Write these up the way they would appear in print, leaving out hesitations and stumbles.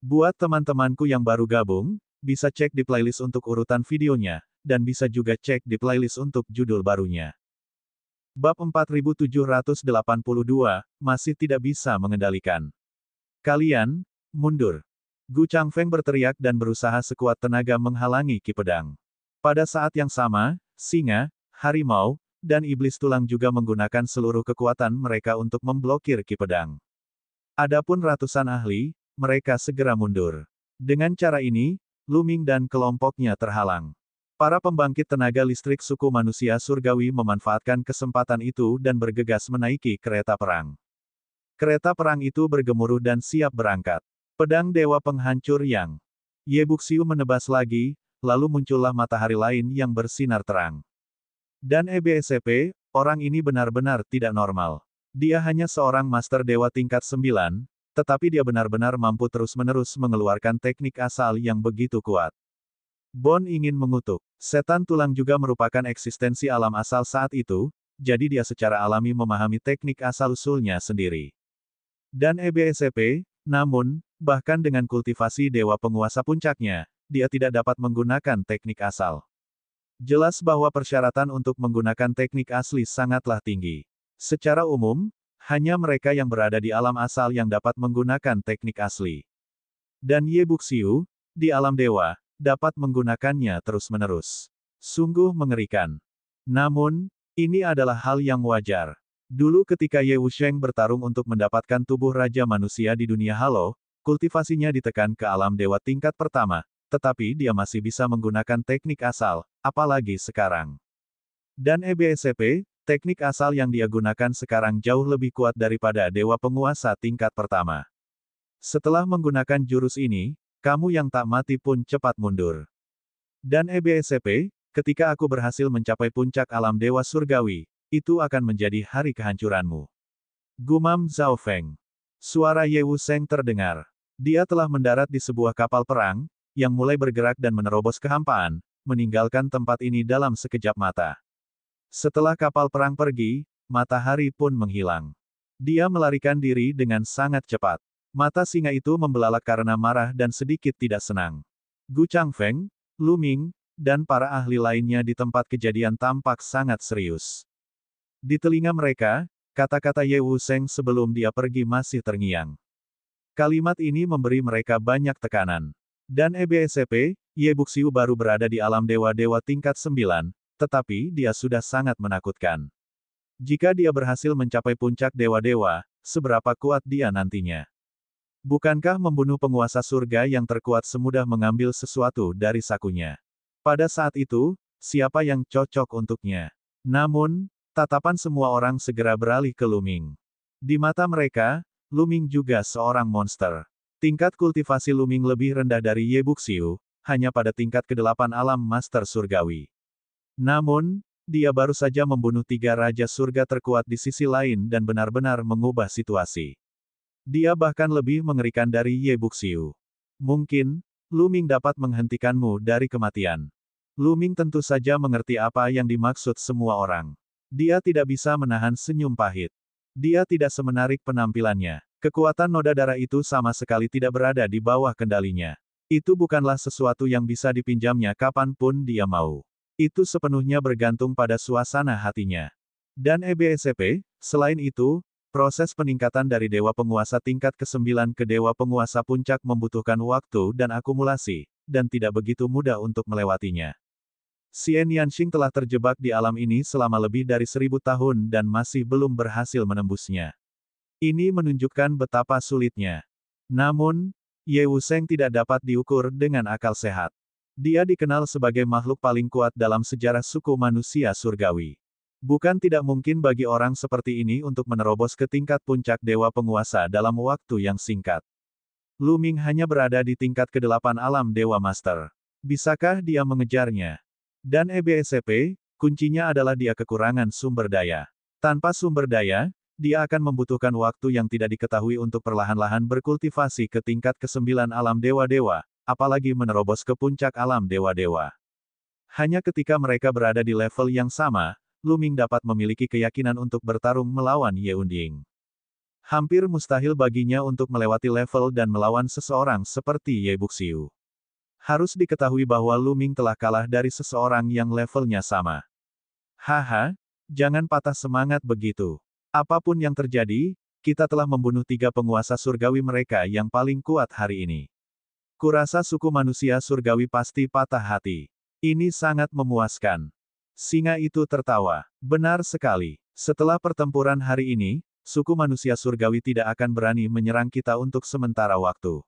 Buat teman-temanku yang baru gabung, bisa cek di playlist untuk urutan videonya, dan bisa juga cek di playlist untuk judul barunya. Bab 4782, masih tidak bisa mengendalikan. Kalian, mundur. Gu Changfeng berteriak dan berusaha sekuat tenaga menghalangi Ki Pedang. Pada saat yang sama, singa, harimau, dan iblis tulang juga menggunakan seluruh kekuatan mereka untuk memblokir Ki Pedang. Adapun ratusan ahli, mereka segera mundur. Dengan cara ini, Lu Ming dan kelompoknya terhalang. Para pembangkit tenaga listrik suku manusia surgawi memanfaatkan kesempatan itu dan bergegas menaiki kereta perang. Kereta perang itu bergemuruh dan siap berangkat. Pedang Dewa Penghancur Yang. Ye Buxiu menebas lagi, lalu muncullah matahari lain yang bersinar terang. Dan EBSP, orang ini benar-benar tidak normal. Dia hanya seorang master dewa tingkat 9, tetapi dia benar-benar mampu terus-menerus mengeluarkan teknik asal yang begitu kuat. Bon ingin mengutuk. Setan tulang juga merupakan eksistensi alam asal saat itu, jadi dia secara alami memahami teknik asal-usulnya sendiri. Dan EBSP, namun, bahkan dengan kultivasi dewa penguasa puncaknya, dia tidak dapat menggunakan teknik asal. Jelas bahwa persyaratan untuk menggunakan teknik asli sangatlah tinggi. Secara umum, hanya mereka yang berada di alam asal yang dapat menggunakan teknik asli. Dan Ye Buxiu, di alam dewa, dapat menggunakannya terus-menerus. Sungguh mengerikan. Namun, ini adalah hal yang wajar. Dulu ketika Ye Wusheng bertarung untuk mendapatkan tubuh Raja Manusia di dunia halo, kultivasinya ditekan ke alam dewa tingkat pertama, tetapi dia masih bisa menggunakan teknik asal, apalagi sekarang. Dan EBSP, teknik asal yang dia gunakan sekarang jauh lebih kuat daripada dewa penguasa tingkat pertama. Setelah menggunakan jurus ini, kamu yang tak mati pun cepat mundur. Dan EBSP, ketika aku berhasil mencapai puncak alam dewa surgawi, itu akan menjadi hari kehancuranmu. Gumam Zhao Feng. Suara Ye Wusheng terdengar. Dia telah mendarat di sebuah kapal perang, yang mulai bergerak dan menerobos kehampaan, meninggalkan tempat ini dalam sekejap mata. Setelah kapal perang pergi, matahari pun menghilang. Dia melarikan diri dengan sangat cepat. Mata singa itu membelalak karena marah dan sedikit tidak senang. Gu Changfeng, Lu Ming, dan para ahli lainnya di tempat kejadian tampak sangat serius. Di telinga mereka, kata-kata Ye Wusheng sebelum dia pergi masih terngiang. Kalimat ini memberi mereka banyak tekanan. Dan EBSP, Ye Buxiu baru berada di alam dewa-dewa tingkat 9, tetapi dia sudah sangat menakutkan. Jika dia berhasil mencapai puncak dewa-dewa, seberapa kuat dia nantinya? Bukankah membunuh penguasa surga yang terkuat semudah mengambil sesuatu dari sakunya? Pada saat itu, siapa yang cocok untuknya? Namun, tatapan semua orang segera beralih ke Lu Ming. Di mata mereka, Lu Ming juga seorang monster. Tingkat kultivasi Lu Ming lebih rendah dari Ye Buxiu, hanya pada tingkat ke-8 alam master surgawi. Namun, dia baru saja membunuh 3 raja surga terkuat di sisi lain dan benar-benar mengubah situasi. Dia bahkan lebih mengerikan dari Ye Buxiu. Mungkin, Lu Ming dapat menghentikanmu dari kematian. Lu Ming tentu saja mengerti apa yang dimaksud semua orang. Dia tidak bisa menahan senyum pahit. Dia tidak semenarik penampilannya. Kekuatan noda darah itu sama sekali tidak berada di bawah kendalinya. Itu bukanlah sesuatu yang bisa dipinjamnya kapanpun dia mau. Itu sepenuhnya bergantung pada suasana hatinya. Dan EBSP, selain itu, proses peningkatan dari dewa penguasa tingkat ke-9 ke dewa penguasa puncak membutuhkan waktu dan akumulasi, dan tidak begitu mudah untuk melewatinya. Xian Yanxing telah terjebak di alam ini selama lebih dari 1000 tahun dan masih belum berhasil menembusnya. Ini menunjukkan betapa sulitnya. Namun, Ye Wusheng tidak dapat diukur dengan akal sehat. Dia dikenal sebagai makhluk paling kuat dalam sejarah suku manusia surgawi. Bukan tidak mungkin bagi orang seperti ini untuk menerobos ke tingkat puncak dewa penguasa dalam waktu yang singkat. Lu Ming hanya berada di tingkat ke-8 alam dewa master. Bisakah dia mengejarnya? Dan EBSP, kuncinya adalah dia kekurangan sumber daya. Tanpa sumber daya, dia akan membutuhkan waktu yang tidak diketahui untuk perlahan-lahan berkultivasi ke tingkat ke-9 alam dewa-dewa, apalagi menerobos ke puncak alam dewa-dewa. Hanya ketika mereka berada di level yang sama, Lu Ming dapat memiliki keyakinan untuk bertarung melawan Ye Unding. Hampir mustahil baginya untuk melewati level dan melawan seseorang seperti Ye Buxiu. Harus diketahui bahwa Lu Ming telah kalah dari seseorang yang levelnya sama. Haha, jangan patah semangat begitu. Apapun yang terjadi, kita telah membunuh 3 penguasa surgawi mereka yang paling kuat hari ini. Kurasa suku manusia surgawi pasti patah hati. Ini sangat memuaskan. Singa itu tertawa. Benar sekali. Setelah pertempuran hari ini, suku manusia surgawi tidak akan berani menyerang kita untuk sementara waktu.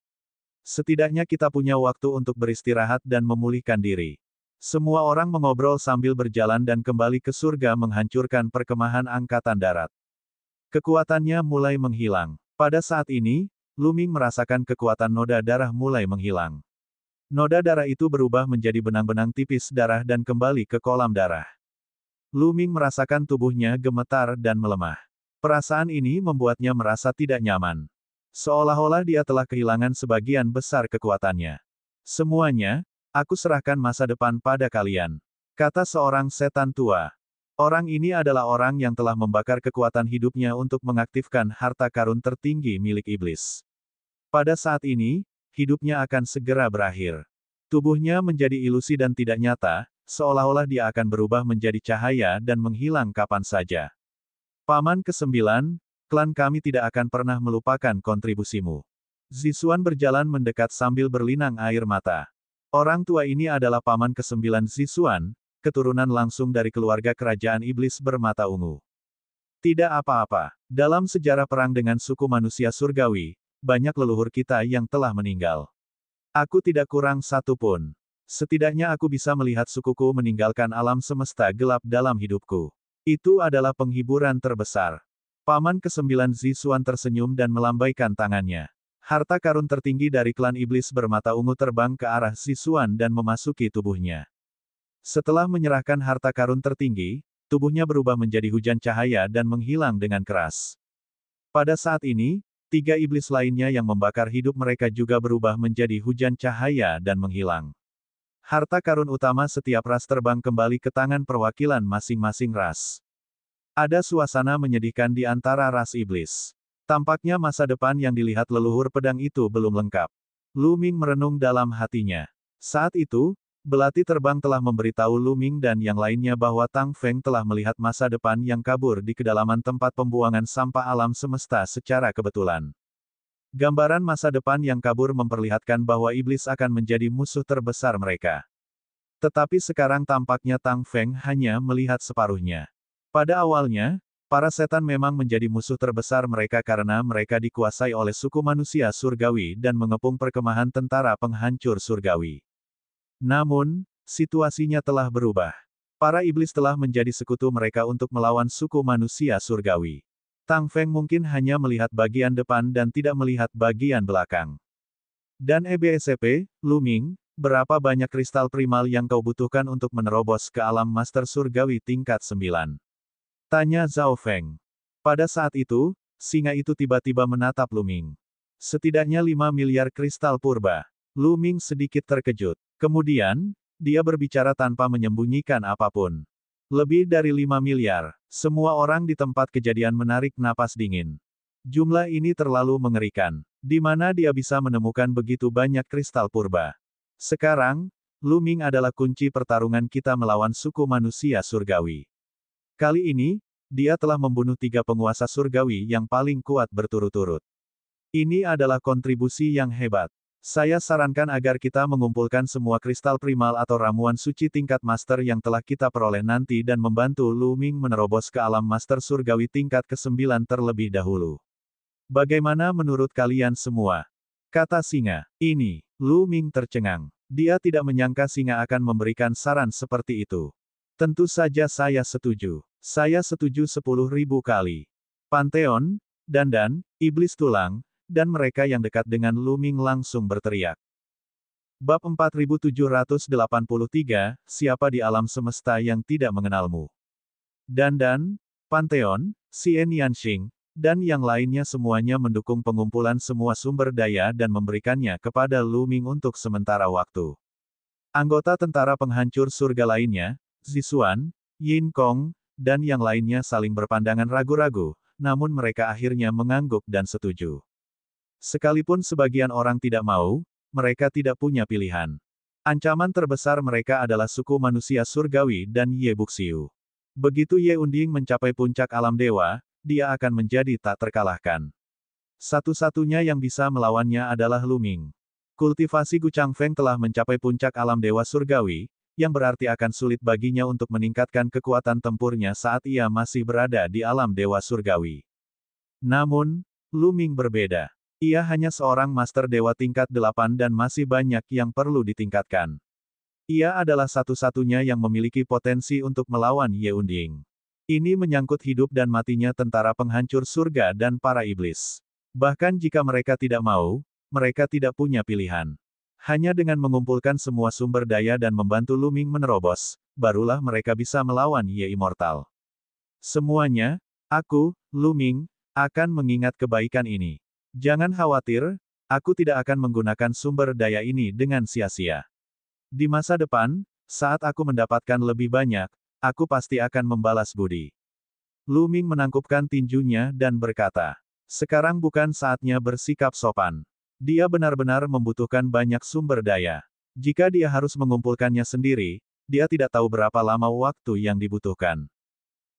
Setidaknya kita punya waktu untuk beristirahat dan memulihkan diri. Semua orang mengobrol sambil berjalan dan kembali ke surga menghancurkan perkemahan angkatan darat. Kekuatannya mulai menghilang. Pada saat ini, Lu Ming merasakan kekuatan noda darah mulai menghilang. Noda darah itu berubah menjadi benang-benang tipis darah dan kembali ke kolam darah. Lu Ming merasakan tubuhnya gemetar dan melemah. Perasaan ini membuatnya merasa tidak nyaman. Seolah-olah dia telah kehilangan sebagian besar kekuatannya. Semuanya, aku serahkan masa depan pada kalian, kata seorang setan tua. Orang ini adalah orang yang telah membakar kekuatan hidupnya untuk mengaktifkan harta karun tertinggi milik iblis. Pada saat ini, hidupnya akan segera berakhir. Tubuhnya menjadi ilusi dan tidak nyata, seolah-olah dia akan berubah menjadi cahaya dan menghilang kapan saja. Paman ke-9, klan kami tidak akan pernah melupakan kontribusimu. Zixuan berjalan mendekat sambil berlinang air mata. Orang tua ini adalah paman ke-9 Zixuan, keturunan langsung dari keluarga kerajaan iblis bermata ungu. Tidak apa-apa, dalam sejarah perang dengan suku manusia surgawi, banyak leluhur kita yang telah meninggal. Aku tidak kurang satu pun. Setidaknya aku bisa melihat sukuku meninggalkan alam semesta gelap dalam hidupku. Itu adalah penghiburan terbesar. Paman ke-9 Zixuan tersenyum dan melambaikan tangannya. Harta karun tertinggi dari klan iblis bermata ungu terbang ke arah Zixuan dan memasuki tubuhnya. Setelah menyerahkan harta karun tertinggi, tubuhnya berubah menjadi hujan cahaya dan menghilang dengan keras. Pada saat ini, 3 iblis lainnya yang membakar hidup mereka juga berubah menjadi hujan cahaya dan menghilang. Harta karun utama setiap ras terbang kembali ke tangan perwakilan masing-masing ras. Ada suasana menyedihkan di antara ras iblis. Tampaknya masa depan yang dilihat leluhur pedang itu belum lengkap. Lu Ming merenung dalam hatinya. Saat itu, belati terbang telah memberitahu Lu Ming dan yang lainnya bahwa Tang Feng telah melihat masa depan yang kabur di kedalaman tempat pembuangan sampah alam semesta secara kebetulan. Gambaran masa depan yang kabur memperlihatkan bahwa iblis akan menjadi musuh terbesar mereka. Tetapi sekarang tampaknya Tang Feng hanya melihat separuhnya. Pada awalnya, para setan memang menjadi musuh terbesar mereka karena mereka dikuasai oleh suku manusia surgawi dan mengepung perkemahan tentara penghancur surgawi. Namun, situasinya telah berubah. Para iblis telah menjadi sekutu mereka untuk melawan suku manusia surgawi. Tang Feng mungkin hanya melihat bagian depan dan tidak melihat bagian belakang. Dan EBSP, Lu Ming, berapa banyak kristal primal yang kau butuhkan untuk menerobos ke alam master surgawi tingkat 9? Tanya Zhao Feng. Pada saat itu, singa itu tiba-tiba menatap Lu Ming. Setidaknya 5 miliar kristal purba. Lu Ming sedikit terkejut. Kemudian, dia berbicara tanpa menyembunyikan apapun. Lebih dari 5 miliar. Semua orang di tempat kejadian menarik napas dingin. Jumlah ini terlalu mengerikan. Di mana dia bisa menemukan begitu banyak kristal purba? Sekarang, Lu Ming adalah kunci pertarungan kita melawan suku manusia surgawi. Kali ini, dia telah membunuh 3 penguasa surgawi yang paling kuat berturut-turut. Ini adalah kontribusi yang hebat. Saya sarankan agar kita mengumpulkan semua kristal primal atau ramuan suci tingkat master yang telah kita peroleh nanti dan membantu Lu Ming menerobos ke alam master surgawi tingkat ke-9 terlebih dahulu. Bagaimana menurut kalian semua? Kata singa. Ini, Lu Ming tercengang. Dia tidak menyangka singa akan memberikan saran seperti itu. Tentu saja saya setuju. Saya setuju 10.000 kali. Pantheon, Dandan, Iblis Tulang, dan mereka yang dekat dengan Lu Ming langsung berteriak. Bab 4783, Siapa di alam semesta yang tidak mengenalmu? Dandan, Pantheon, Xian Yanxing, dan yang lainnya semuanya mendukung pengumpulan semua sumber daya dan memberikannya kepada Lu Ming untuk sementara waktu. Anggota tentara penghancur surga lainnya, Zixuan, Yin Kong, dan yang lainnya saling berpandangan ragu-ragu, namun mereka akhirnya mengangguk dan setuju. Sekalipun sebagian orang tidak mau, mereka tidak punya pilihan. Ancaman terbesar mereka adalah suku manusia surgawi dan Ye Buxiu. Begitu Ye Unding mencapai puncak alam dewa, dia akan menjadi tak terkalahkan. Satu-satunya yang bisa melawannya adalah Lu Ming. Kultivasi Gu Changfeng telah mencapai puncak alam dewa surgawi, yang berarti akan sulit baginya untuk meningkatkan kekuatan tempurnya saat ia masih berada di alam dewa surgawi. Namun, Lu Ming berbeda. Ia hanya seorang master dewa tingkat 8 dan masih banyak yang perlu ditingkatkan. Ia adalah satu-satunya yang memiliki potensi untuk melawan Ye Unding. Ini menyangkut hidup dan matinya tentara penghancur surga dan para iblis. Bahkan jika mereka tidak mau, mereka tidak punya pilihan. Hanya dengan mengumpulkan semua sumber daya dan membantu Lu Ming menerobos, barulah mereka bisa melawan Ye Immortal. Semuanya, aku, Lu Ming, akan mengingat kebaikan ini. Jangan khawatir, aku tidak akan menggunakan sumber daya ini dengan sia-sia. Di masa depan, saat aku mendapatkan lebih banyak, aku pasti akan membalas budi. Lu Ming menangkupkan tinjunya dan berkata, sekarang bukan saatnya bersikap sopan. Dia benar-benar membutuhkan banyak sumber daya. Jika dia harus mengumpulkannya sendiri, dia tidak tahu berapa lama waktu yang dibutuhkan.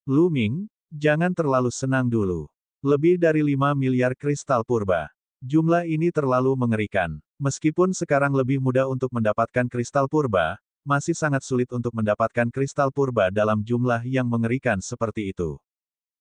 Lu Ming, jangan terlalu senang dulu. Lebih dari 5 miliar kristal purba. Jumlah ini terlalu mengerikan. Meskipun sekarang lebih mudah untuk mendapatkan kristal purba, masih sangat sulit untuk mendapatkan kristal purba dalam jumlah yang mengerikan seperti itu.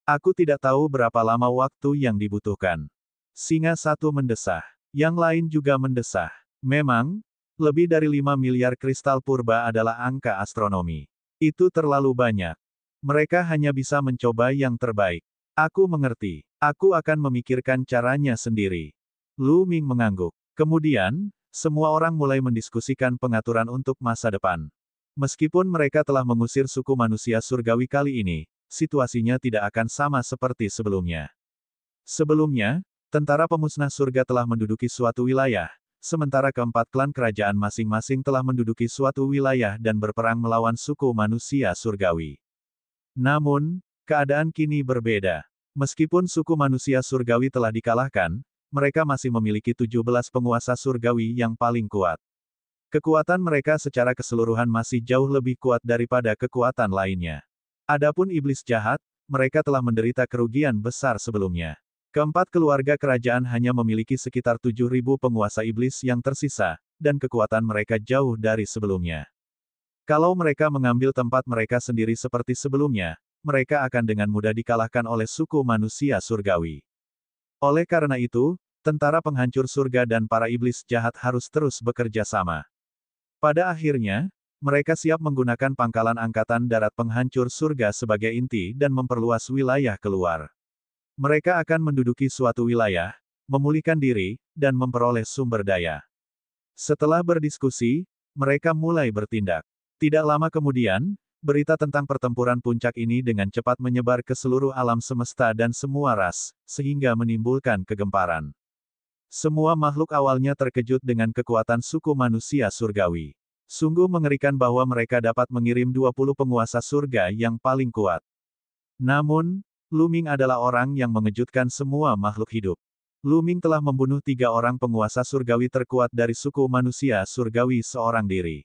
Aku tidak tahu berapa lama waktu yang dibutuhkan. Singa satu mendesah. Yang lain juga mendesah. Memang, lebih dari 5 miliar kristal purba adalah angka astronomi. Itu terlalu banyak. Mereka hanya bisa mencoba yang terbaik. Aku mengerti. Aku akan memikirkan caranya sendiri. Lu Ming mengangguk. Kemudian, semua orang mulai mendiskusikan pengaturan untuk masa depan. Meskipun mereka telah mengusir suku manusia surgawi kali ini, situasinya tidak akan sama seperti sebelumnya. Sebelumnya, tentara pemusnah surga telah menduduki suatu wilayah, sementara keempat klan kerajaan masing-masing telah menduduki suatu wilayah dan berperang melawan suku manusia surgawi. Namun, keadaan kini berbeda. Meskipun suku manusia surgawi telah dikalahkan, mereka masih memiliki 17 penguasa surgawi yang paling kuat. Kekuatan mereka secara keseluruhan masih jauh lebih kuat daripada kekuatan lainnya. Adapun iblis jahat, mereka telah menderita kerugian besar sebelumnya. Keempat keluarga kerajaan hanya memiliki sekitar 7.000 penguasa iblis yang tersisa, dan kekuatan mereka jauh dari sebelumnya. Kalau mereka mengambil tempat mereka sendiri seperti sebelumnya, mereka akan dengan mudah dikalahkan oleh suku manusia surgawi. Oleh karena itu, tentara penghancur surga dan para iblis jahat harus terus bekerja sama. Pada akhirnya, mereka siap menggunakan pangkalan angkatan darat penghancur surga sebagai inti dan memperluas wilayah keluar. Mereka akan menduduki suatu wilayah, memulihkan diri, dan memperoleh sumber daya. Setelah berdiskusi, mereka mulai bertindak. Tidak lama kemudian, berita tentang pertempuran puncak ini dengan cepat menyebar ke seluruh alam semesta dan semua ras, sehingga menimbulkan kegemparan. Semua makhluk awalnya terkejut dengan kekuatan suku manusia surgawi. Sungguh mengerikan bahwa mereka dapat mengirim 20 penguasa surga yang paling kuat. Namun, Lu Ming adalah orang yang mengejutkan semua makhluk hidup. Lu Ming telah membunuh 3 orang penguasa surgawi terkuat dari suku manusia surgawi seorang diri.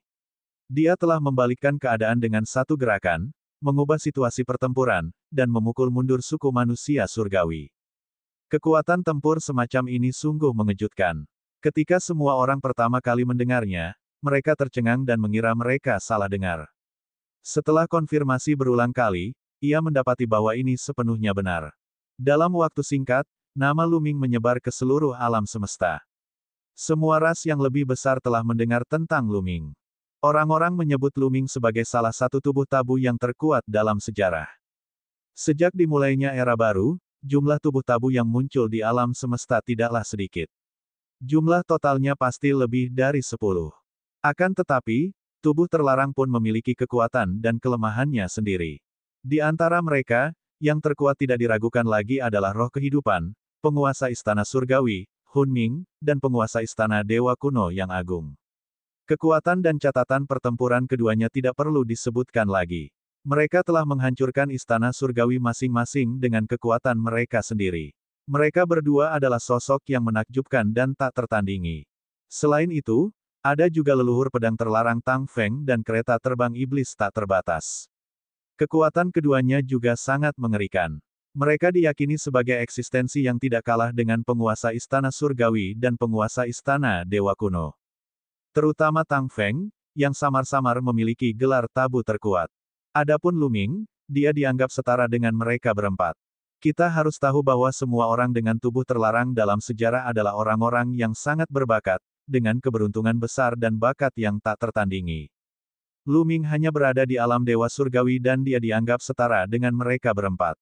Dia telah membalikkan keadaan dengan satu gerakan, mengubah situasi pertempuran, dan memukul mundur suku manusia surgawi. Kekuatan tempur semacam ini sungguh mengejutkan. Ketika semua orang pertama kali mendengarnya, mereka tercengang dan mengira mereka salah dengar. Setelah konfirmasi berulang kali, ia mendapati bahwa ini sepenuhnya benar. Dalam waktu singkat, nama Lu Ming menyebar ke seluruh alam semesta. Semua ras yang lebih besar telah mendengar tentang Lu Ming. Orang-orang menyebut Lu Ming sebagai salah satu tubuh tabu yang terkuat dalam sejarah. Sejak dimulainya era baru, jumlah tubuh tabu yang muncul di alam semesta tidaklah sedikit. Jumlah totalnya pasti lebih dari 10. Akan tetapi, tubuh terlarang pun memiliki kekuatan dan kelemahannya sendiri. Di antara mereka, yang terkuat tidak diragukan lagi adalah roh kehidupan, penguasa istana surgawi, Hun Ming, dan penguasa istana dewa kuno yang agung. Kekuatan dan catatan pertempuran keduanya tidak perlu disebutkan lagi. Mereka telah menghancurkan istana surgawi masing-masing dengan kekuatan mereka sendiri. Mereka berdua adalah sosok yang menakjubkan dan tak tertandingi. Selain itu, ada juga leluhur pedang terlarang Tang Feng dan kereta terbang iblis tak terbatas. Kekuatan keduanya juga sangat mengerikan. Mereka diyakini sebagai eksistensi yang tidak kalah dengan penguasa istana surgawi dan penguasa istana dewa kuno. Terutama Tang Feng, yang samar-samar memiliki gelar tabu terkuat. Adapun Lu Ming, dia dianggap setara dengan mereka berempat. Kita harus tahu bahwa semua orang dengan tubuh terlarang dalam sejarah adalah orang-orang yang sangat berbakat, dengan keberuntungan besar dan bakat yang tak tertandingi. Lu Ming hanya berada di alam dewa surgawi dan dia dianggap setara dengan mereka berempat.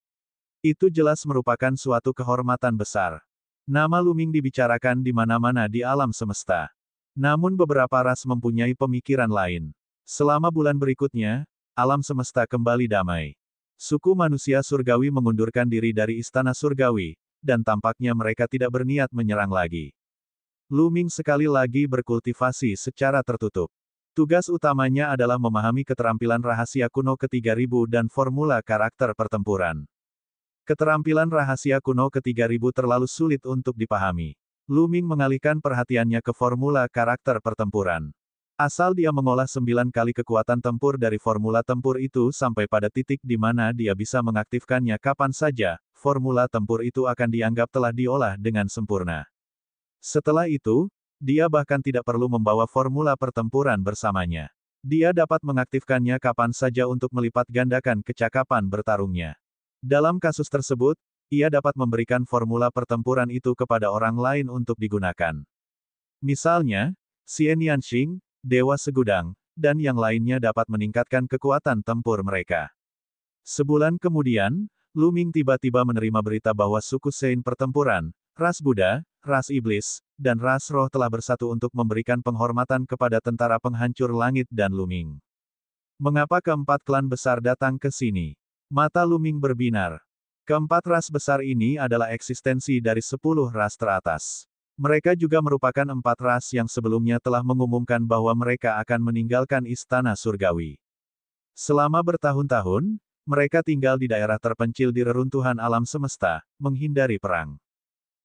Itu jelas merupakan suatu kehormatan besar. Nama Lu Ming dibicarakan di mana-mana di alam semesta. Namun beberapa ras mempunyai pemikiran lain. Selama bulan berikutnya, alam semesta kembali damai. Suku manusia surgawi mengundurkan diri dari istana surgawi, dan tampaknya mereka tidak berniat menyerang lagi. Lu Ming sekali lagi berkultivasi secara tertutup. Tugas utamanya adalah memahami keterampilan rahasia kuno ke-3000 dan formula karakter pertempuran. Keterampilan rahasia kuno ke-3000 terlalu sulit untuk dipahami. Lu Ming mengalihkan perhatiannya ke formula karakter pertempuran. Asal dia mengolah 9 kali kekuatan tempur dari formula tempur itu sampai pada titik di mana dia bisa mengaktifkannya kapan saja, formula tempur itu akan dianggap telah diolah dengan sempurna. Setelah itu, dia bahkan tidak perlu membawa formula pertempuran bersamanya. Dia dapat mengaktifkannya kapan saja untuk melipat gandakan kecakapan bertarungnya. Dalam kasus tersebut, ia dapat memberikan formula pertempuran itu kepada orang lain untuk digunakan. Misalnya, Xian Yanxing, Dewa Segudang, dan yang lainnya dapat meningkatkan kekuatan tempur mereka. Sebulan kemudian, Lu Ming tiba-tiba menerima berita bahwa suku Sein pertempuran, ras Buddha, ras Iblis, dan ras Roh telah bersatu untuk memberikan penghormatan kepada tentara penghancur langit dan Lu Ming. Mengapa keempat klan besar datang ke sini? Mata Lu Ming berbinar. Keempat ras besar ini adalah eksistensi dari 10 ras teratas. Mereka juga merupakan 4 ras yang sebelumnya telah mengumumkan bahwa mereka akan meninggalkan istana surgawi. Selama bertahun-tahun, mereka tinggal di daerah terpencil di reruntuhan alam semesta, menghindari perang.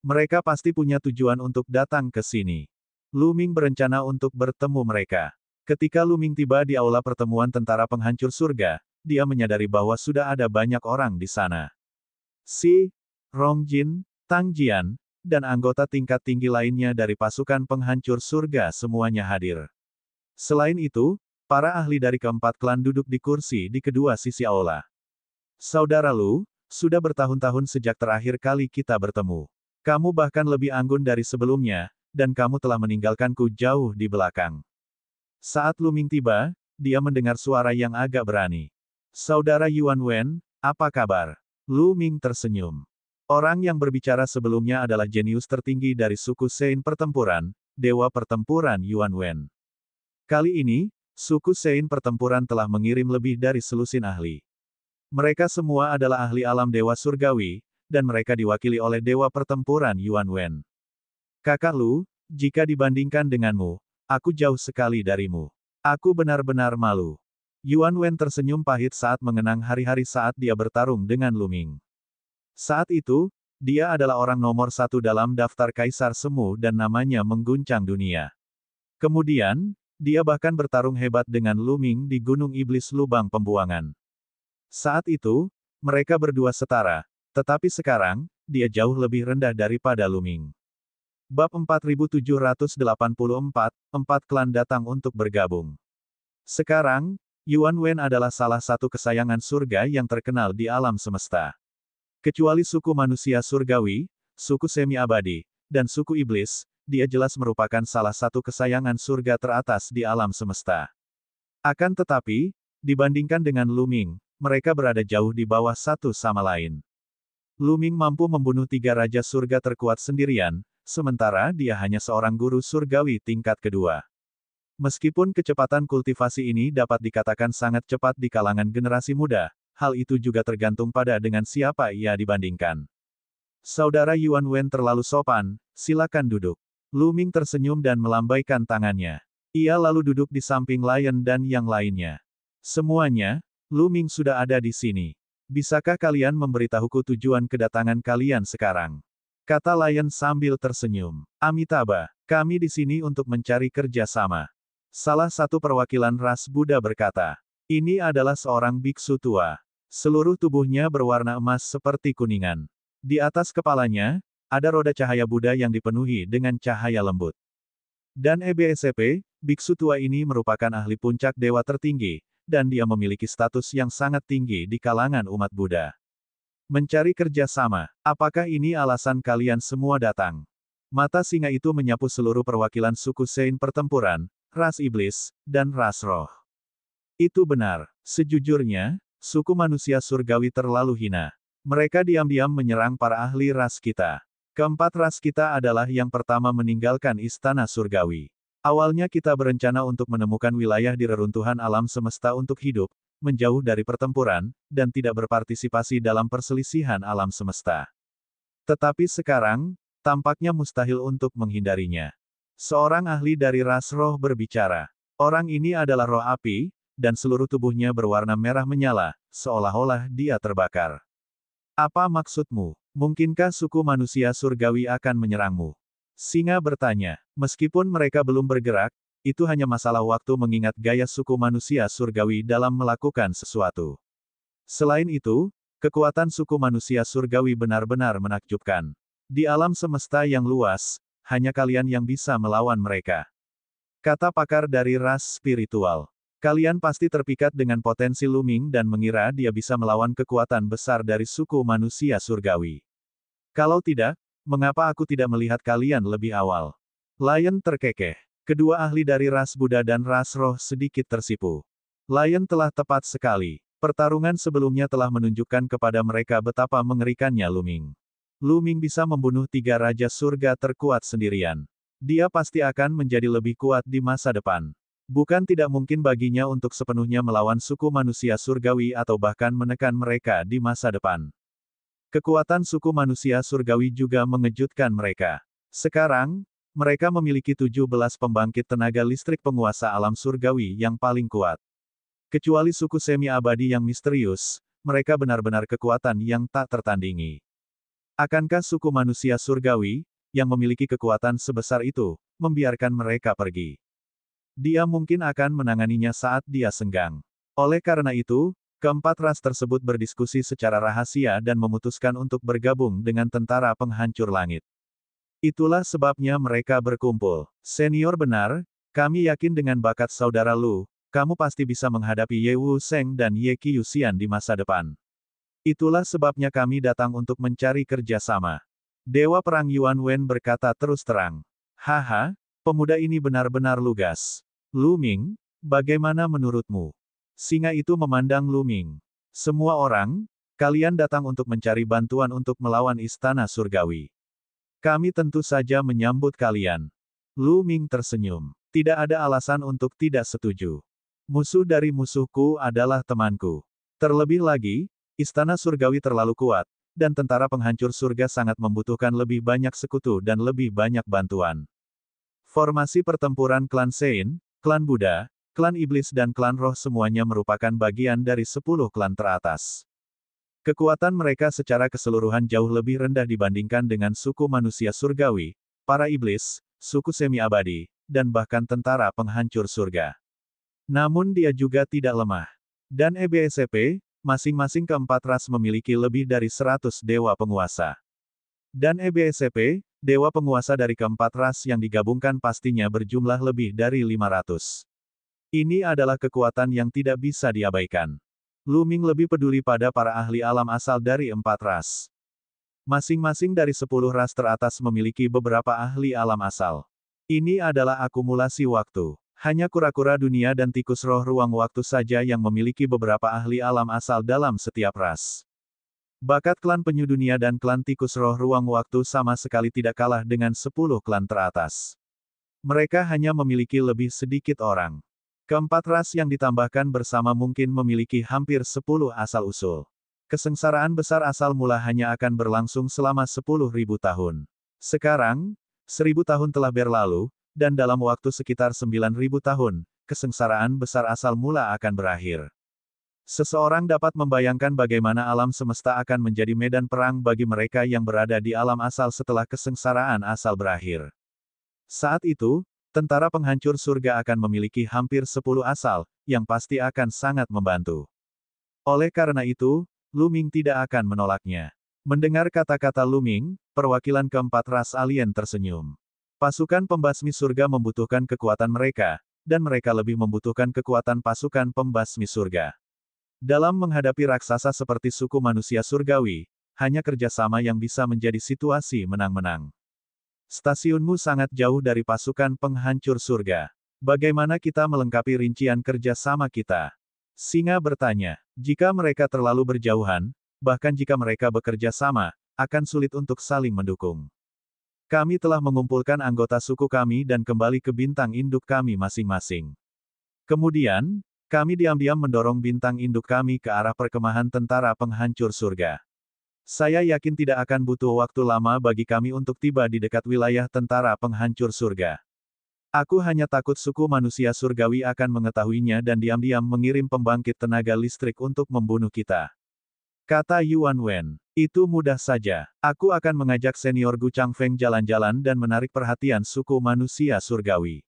Mereka pasti punya tujuan untuk datang ke sini. Lu Ming berencana untuk bertemu mereka. Ketika Lu Ming tiba di aula pertemuan tentara penghancur surga, dia menyadari bahwa sudah ada banyak orang di sana. Si Rongjin, Tang Jian, dan anggota tingkat tinggi lainnya dari pasukan penghancur surga semuanya hadir. Selain itu, para ahli dari keempat klan duduk di kursi di kedua sisi aula. Saudara Lu, sudah bertahun-tahun sejak terakhir kali kita bertemu. Kamu bahkan lebih anggun dari sebelumnya, dan kamu telah meninggalkanku jauh di belakang. Saat Lu Ming tiba, dia mendengar suara yang agak berani. Saudara Yuan Wen, apa kabar? Lu Ming tersenyum. Orang yang berbicara sebelumnya adalah jenius tertinggi dari suku Sein pertempuran, Dewa Pertempuran Yuan Wen. Kali ini, suku Sein pertempuran telah mengirim lebih dari selusin ahli. Mereka semua adalah ahli alam Dewa Surgawi, dan mereka diwakili oleh Dewa Pertempuran Yuan Wen. Kakak Lu, jika dibandingkan denganmu, aku jauh sekali darimu. Aku benar-benar malu. Yuan Wen tersenyum pahit saat mengenang hari-hari saat dia bertarung dengan Lu Ming. Saat itu, dia adalah orang nomor 1 dalam daftar Kaisar Semu dan namanya mengguncang dunia. Kemudian, dia bahkan bertarung hebat dengan Lu Ming di Gunung Iblis Lubang Pembuangan. Saat itu, mereka berdua setara, tetapi sekarang, dia jauh lebih rendah daripada Lu Ming. Bab 4784, 4 klan datang untuk bergabung. Sekarang, Yuan Wen adalah salah satu kesayangan surga yang terkenal di alam semesta. Kecuali suku manusia surgawi, suku semi-abadi, dan suku iblis, dia jelas merupakan salah satu kesayangan surga teratas di alam semesta. Akan tetapi, dibandingkan dengan Lu Ming, mereka berada jauh di bawah satu sama lain. Lu Ming mampu membunuh 3 raja surga terkuat sendirian, sementara dia hanya seorang guru surgawi tingkat kedua. Meskipun kecepatan kultivasi ini dapat dikatakan sangat cepat di kalangan generasi muda, hal itu juga tergantung pada dengan siapa ia dibandingkan. Saudara Yuan Wen terlalu sopan, silakan duduk. Lu Ming tersenyum dan melambaikan tangannya. Ia lalu duduk di samping Lion dan yang lainnya. Semuanya, Lu Ming sudah ada di sini. Bisakah kalian memberitahuku tujuan kedatangan kalian sekarang? Kata Lion sambil tersenyum. Amitabha, kami di sini untuk mencari kerja sama. Salah satu perwakilan ras Buddha berkata. Ini adalah seorang biksu tua. Seluruh tubuhnya berwarna emas seperti kuningan. Di atas kepalanya, ada roda cahaya Buddha yang dipenuhi dengan cahaya lembut. Dan EBSCP, biksu tua ini merupakan ahli puncak dewa tertinggi, dan dia memiliki status yang sangat tinggi di kalangan umat Buddha. Mencari kerja sama, apakah ini alasan kalian semua datang? Mata singa itu menyapu seluruh perwakilan suku Sein pertempuran, ras iblis, dan ras roh. Itu benar. Sejujurnya, suku manusia surgawi terlalu hina. Mereka diam-diam menyerang para ahli ras kita. Keempat ras kita adalah yang pertama meninggalkan istana surgawi. Awalnya kita berencana untuk menemukan wilayah di reruntuhan alam semesta untuk hidup, menjauh dari pertempuran, dan tidak berpartisipasi dalam perselisihan alam semesta. Tetapi sekarang, tampaknya mustahil untuk menghindarinya. Seorang ahli dari ras roh berbicara. Orang ini adalah roh api, dan seluruh tubuhnya berwarna merah menyala, seolah-olah dia terbakar. Apa maksudmu? Mungkinkah suku manusia surgawi akan menyerangmu? Singa bertanya. Meskipun mereka belum bergerak, itu hanya masalah waktu mengingat gaya suku manusia surgawi dalam melakukan sesuatu. Selain itu, kekuatan suku manusia surgawi benar-benar menakjubkan. Di alam semesta yang luas, hanya kalian yang bisa melawan mereka. Kata pakar dari ras spiritual. Kalian pasti terpikat dengan potensi Lu Ming dan mengira dia bisa melawan kekuatan besar dari suku manusia surgawi. Kalau tidak, mengapa aku tidak melihat kalian lebih awal? Lion terkekeh. Kedua ahli dari ras Buddha dan ras roh sedikit tersipu. Lion telah tepat sekali. Pertarungan sebelumnya telah menunjukkan kepada mereka betapa mengerikannya Lu Ming. Lu Ming bisa membunuh 3 raja surga terkuat sendirian. Dia pasti akan menjadi lebih kuat di masa depan. Bukan tidak mungkin baginya untuk sepenuhnya melawan suku manusia surgawi atau bahkan menekan mereka di masa depan. Kekuatan suku manusia surgawi juga mengejutkan mereka. Sekarang, mereka memiliki 17 pembangkit tenaga listrik penguasa alam surgawi yang paling kuat. Kecuali suku semi-abadi yang misterius, mereka benar-benar kekuatan yang tak tertandingi. Akankah suku manusia surgawi, yang memiliki kekuatan sebesar itu, membiarkan mereka pergi? Dia mungkin akan menanganinya saat dia senggang. Oleh karena itu, keempat ras tersebut berdiskusi secara rahasia dan memutuskan untuk bergabung dengan tentara penghancur langit. Itulah sebabnya mereka berkumpul. Senior benar, kami yakin dengan bakat saudara Lu, kamu pasti bisa menghadapi Ye Wu Seng dan Ye Qiuxian di masa depan. Itulah sebabnya kami datang untuk mencari kerja sama. Dewa Perang Yuan Wen berkata terus terang. Haha, pemuda ini benar-benar lugas. Lu Ming, bagaimana menurutmu? Singa itu memandang Lu Ming. Semua orang, kalian datang untuk mencari bantuan untuk melawan istana surgawi. Kami tentu saja menyambut kalian. Lu Ming tersenyum. Tidak ada alasan untuk tidak setuju. Musuh dari musuhku adalah temanku. Terlebih lagi, istana surgawi terlalu kuat, dan tentara penghancur surga sangat membutuhkan lebih banyak sekutu dan lebih banyak bantuan. Formasi pertempuran klan Sein, klan Buddha, klan iblis dan klan roh semuanya merupakan bagian dari 10 klan teratas. Kekuatan mereka secara keseluruhan jauh lebih rendah dibandingkan dengan suku manusia surgawi, para iblis, suku semi-abadi, dan bahkan tentara penghancur surga. Namun dia juga tidak lemah. Dan EBSCP, masing-masing keempat ras memiliki lebih dari 100 dewa penguasa. Dan EBSCP, dewa penguasa dari keempat ras yang digabungkan pastinya berjumlah lebih dari 500. Ini adalah kekuatan yang tidak bisa diabaikan. Lu Ming lebih peduli pada para ahli alam asal dari 4 ras. Masing-masing dari 10 ras teratas memiliki beberapa ahli alam asal. Ini adalah akumulasi waktu. Hanya kura-kura dunia dan tikus roh ruang waktu saja yang memiliki beberapa ahli alam asal dalam setiap ras. Bakat klan penyu dunia dan klan tikus roh ruang waktu sama sekali tidak kalah dengan 10 klan teratas. Mereka hanya memiliki lebih sedikit orang. Keempat ras yang ditambahkan bersama mungkin memiliki hampir 10 asal-usul. Kesengsaraan besar asal mula hanya akan berlangsung selama 10.000 tahun. Sekarang, 1000 tahun telah berlalu, dan dalam waktu sekitar 9.000 tahun, kesengsaraan besar asal mula akan berakhir. Seseorang dapat membayangkan bagaimana alam semesta akan menjadi medan perang bagi mereka yang berada di alam asal setelah kesengsaraan asal berakhir. Saat itu, tentara penghancur surga akan memiliki hampir 10 asal, yang pasti akan sangat membantu. Oleh karena itu, Lu Ming tidak akan menolaknya. Mendengar kata-kata Lu Ming, perwakilan keempat ras alien tersenyum. Pasukan pembasmi surga membutuhkan kekuatan mereka, dan mereka lebih membutuhkan kekuatan pasukan pembasmi surga. Dalam menghadapi raksasa seperti suku manusia surgawi, hanya kerjasama yang bisa menjadi situasi menang-menang. Stasiunmu sangat jauh dari pasukan penghancur surga. Bagaimana kita melengkapi rincian kerjasama kita? Singa bertanya. Jika mereka terlalu berjauhan, bahkan jika mereka bekerja sama, akan sulit untuk saling mendukung. Kami telah mengumpulkan anggota suku kami dan kembali ke bintang induk kami masing-masing. Kemudian, kami diam-diam mendorong bintang induk kami ke arah perkemahan tentara penghancur surga. Saya yakin tidak akan butuh waktu lama bagi kami untuk tiba di dekat wilayah tentara penghancur surga. Aku hanya takut suku manusia surgawi akan mengetahuinya dan diam-diam mengirim pembangkit tenaga listrik untuk membunuh kita. Kata Yuan Wen. Itu mudah saja. Aku akan mengajak senior Gu Changfeng jalan-jalan dan menarik perhatian suku manusia surgawi.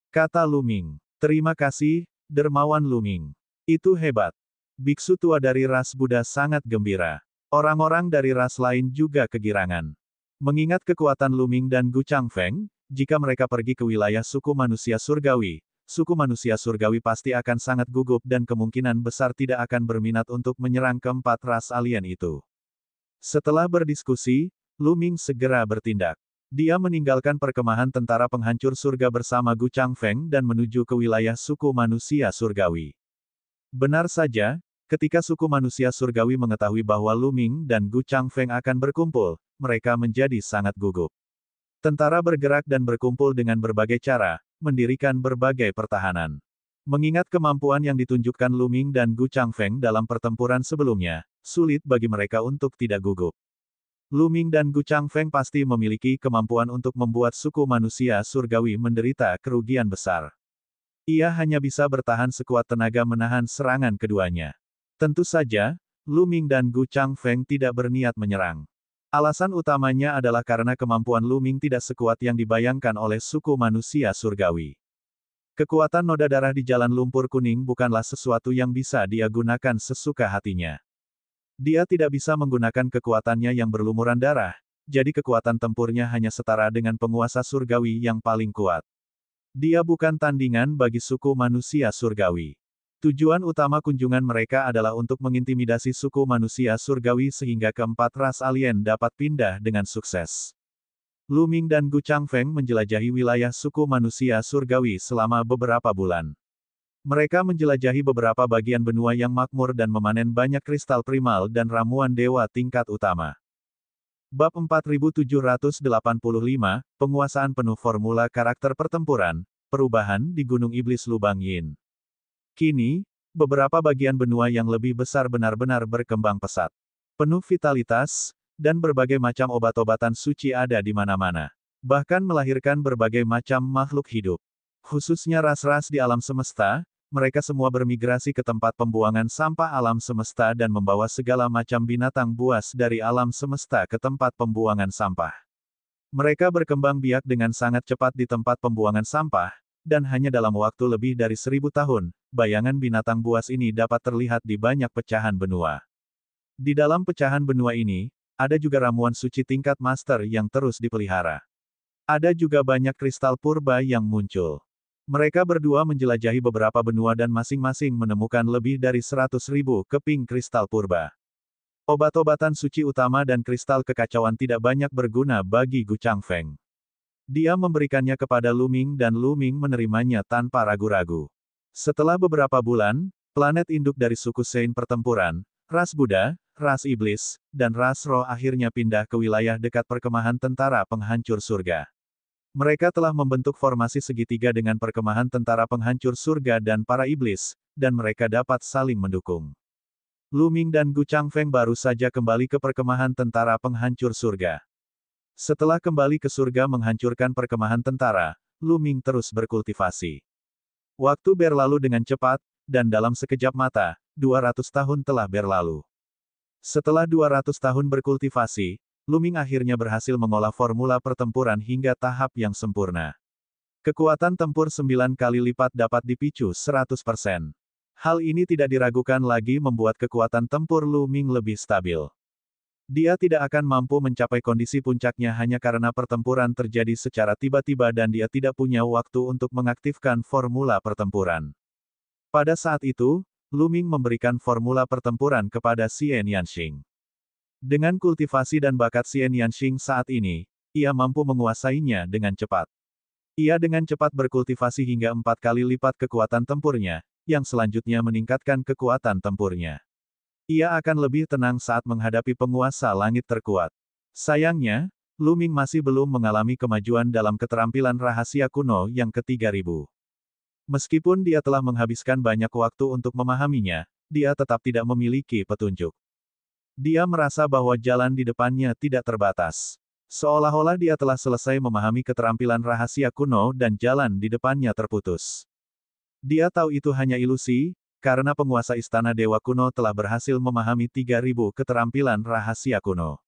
Kata Lu Ming. Terima kasih, dermawan Lu Ming. Itu hebat. Biksu tua dari ras Buddha sangat gembira. Orang-orang dari ras lain juga kegirangan. Mengingat kekuatan Lu Ming dan Gu Changfeng, jika mereka pergi ke wilayah suku manusia surgawi, suku manusia surgawi pasti akan sangat gugup dan kemungkinan besar tidak akan berminat untuk menyerang keempat ras alien itu. Setelah berdiskusi, Lu Ming segera bertindak. Dia meninggalkan perkemahan tentara penghancur surga bersama Gu Changfeng dan menuju ke wilayah suku manusia surgawi. Benar saja, ketika suku manusia surgawi mengetahui bahwa Lu Ming dan Gu Changfeng akan berkumpul, mereka menjadi sangat gugup. Tentara bergerak dan berkumpul dengan berbagai cara, mendirikan berbagai pertahanan. Mengingat kemampuan yang ditunjukkan Lu Ming dan Gu Changfeng dalam pertempuran sebelumnya, sulit bagi mereka untuk tidak gugup. Lu Ming dan Gu Changfeng pasti memiliki kemampuan untuk membuat suku manusia surgawi menderita kerugian besar. Ia hanya bisa bertahan sekuat tenaga menahan serangan keduanya. Tentu saja, Lu Ming dan Gu Changfeng tidak berniat menyerang. Alasan utamanya adalah karena kemampuan Lu Ming tidak sekuat yang dibayangkan oleh suku manusia surgawi. Kekuatan noda darah di jalan lumpur kuning bukanlah sesuatu yang bisa dia gunakan sesuka hatinya. Dia tidak bisa menggunakan kekuatannya yang berlumuran darah, jadi kekuatan tempurnya hanya setara dengan penguasa surgawi yang paling kuat. Dia bukan tandingan bagi suku manusia surgawi. Tujuan utama kunjungan mereka adalah untuk mengintimidasi suku manusia surgawi sehingga keempat ras alien dapat pindah dengan sukses. Lu Ming dan Gu Changfeng menjelajahi wilayah suku manusia surgawi selama beberapa bulan. Mereka menjelajahi beberapa bagian benua yang makmur dan memanen banyak kristal primal dan ramuan dewa tingkat utama. Bab 4785, Penguasaan penuh formula karakter pertempuran, perubahan di Gunung Iblis Lubang Yin. Kini, beberapa bagian benua yang lebih besar benar-benar berkembang pesat. Penuh vitalitas, dan berbagai macam obat-obatan suci ada di mana-mana. Bahkan melahirkan berbagai macam makhluk hidup. Khususnya ras-ras di alam semesta, mereka semua bermigrasi ke tempat pembuangan sampah alam semesta dan membawa segala macam binatang buas dari alam semesta ke tempat pembuangan sampah. Mereka berkembang biak dengan sangat cepat di tempat pembuangan sampah, dan hanya dalam waktu lebih dari 1000 tahun, bayangan binatang buas ini dapat terlihat di banyak pecahan benua. Di dalam pecahan benua ini, ada juga ramuan suci tingkat master yang terus dipelihara. Ada juga banyak kristal purba yang muncul. Mereka berdua menjelajahi beberapa benua dan masing-masing menemukan lebih dari 100.000 keping kristal purba. Obat-obatan suci utama dan kristal kekacauan tidak banyak berguna bagi Gu Changfeng. Dia memberikannya kepada Lu Ming dan Lu Ming menerimanya tanpa ragu-ragu. Setelah beberapa bulan, planet induk dari suku Sein pertempuran, ras Buddha, ras iblis, dan ras roh akhirnya pindah ke wilayah dekat perkemahan tentara penghancur surga. Mereka telah membentuk formasi segitiga dengan perkemahan tentara penghancur surga dan para iblis, dan mereka dapat saling mendukung. Lu Ming dan Gu Changfeng baru saja kembali ke perkemahan tentara penghancur surga. Setelah kembali ke surga menghancurkan perkemahan tentara, Lu Ming terus berkultivasi. Waktu berlalu dengan cepat, dan dalam sekejap mata, 200 tahun telah berlalu. Setelah 200 tahun berkultivasi, Luming akhirnya berhasil mengolah formula pertempuran hingga tahap yang sempurna. Kekuatan tempur 9 kali lipat dapat dipicu 100%. Hal ini tidak diragukan lagi membuat kekuatan tempur Luming lebih stabil. Dia tidak akan mampu mencapai kondisi puncaknya hanya karena pertempuran terjadi secara tiba-tiba dan dia tidak punya waktu untuk mengaktifkan formula pertempuran. Pada saat itu, Luming memberikan formula pertempuran kepada Xian Yanxing. Dengan kultivasi dan bakat Xian Yanxing saat ini, ia mampu menguasainya dengan cepat. Ia dengan cepat berkultivasi hingga 4 kali lipat kekuatan tempurnya, yang selanjutnya meningkatkan kekuatan tempurnya. Ia akan lebih tenang saat menghadapi penguasa langit terkuat. Sayangnya, Luming masih belum mengalami kemajuan dalam keterampilan rahasia kuno yang ke-3000. Meskipun dia telah menghabiskan banyak waktu untuk memahaminya, dia tetap tidak memiliki petunjuk. Dia merasa bahwa jalan di depannya tidak terbatas. Seolah-olah dia telah selesai memahami keterampilan rahasia kuno dan jalan di depannya terputus. Dia tahu itu hanya ilusi, karena penguasa istana dewa kuno telah berhasil memahami 3000 keterampilan rahasia kuno.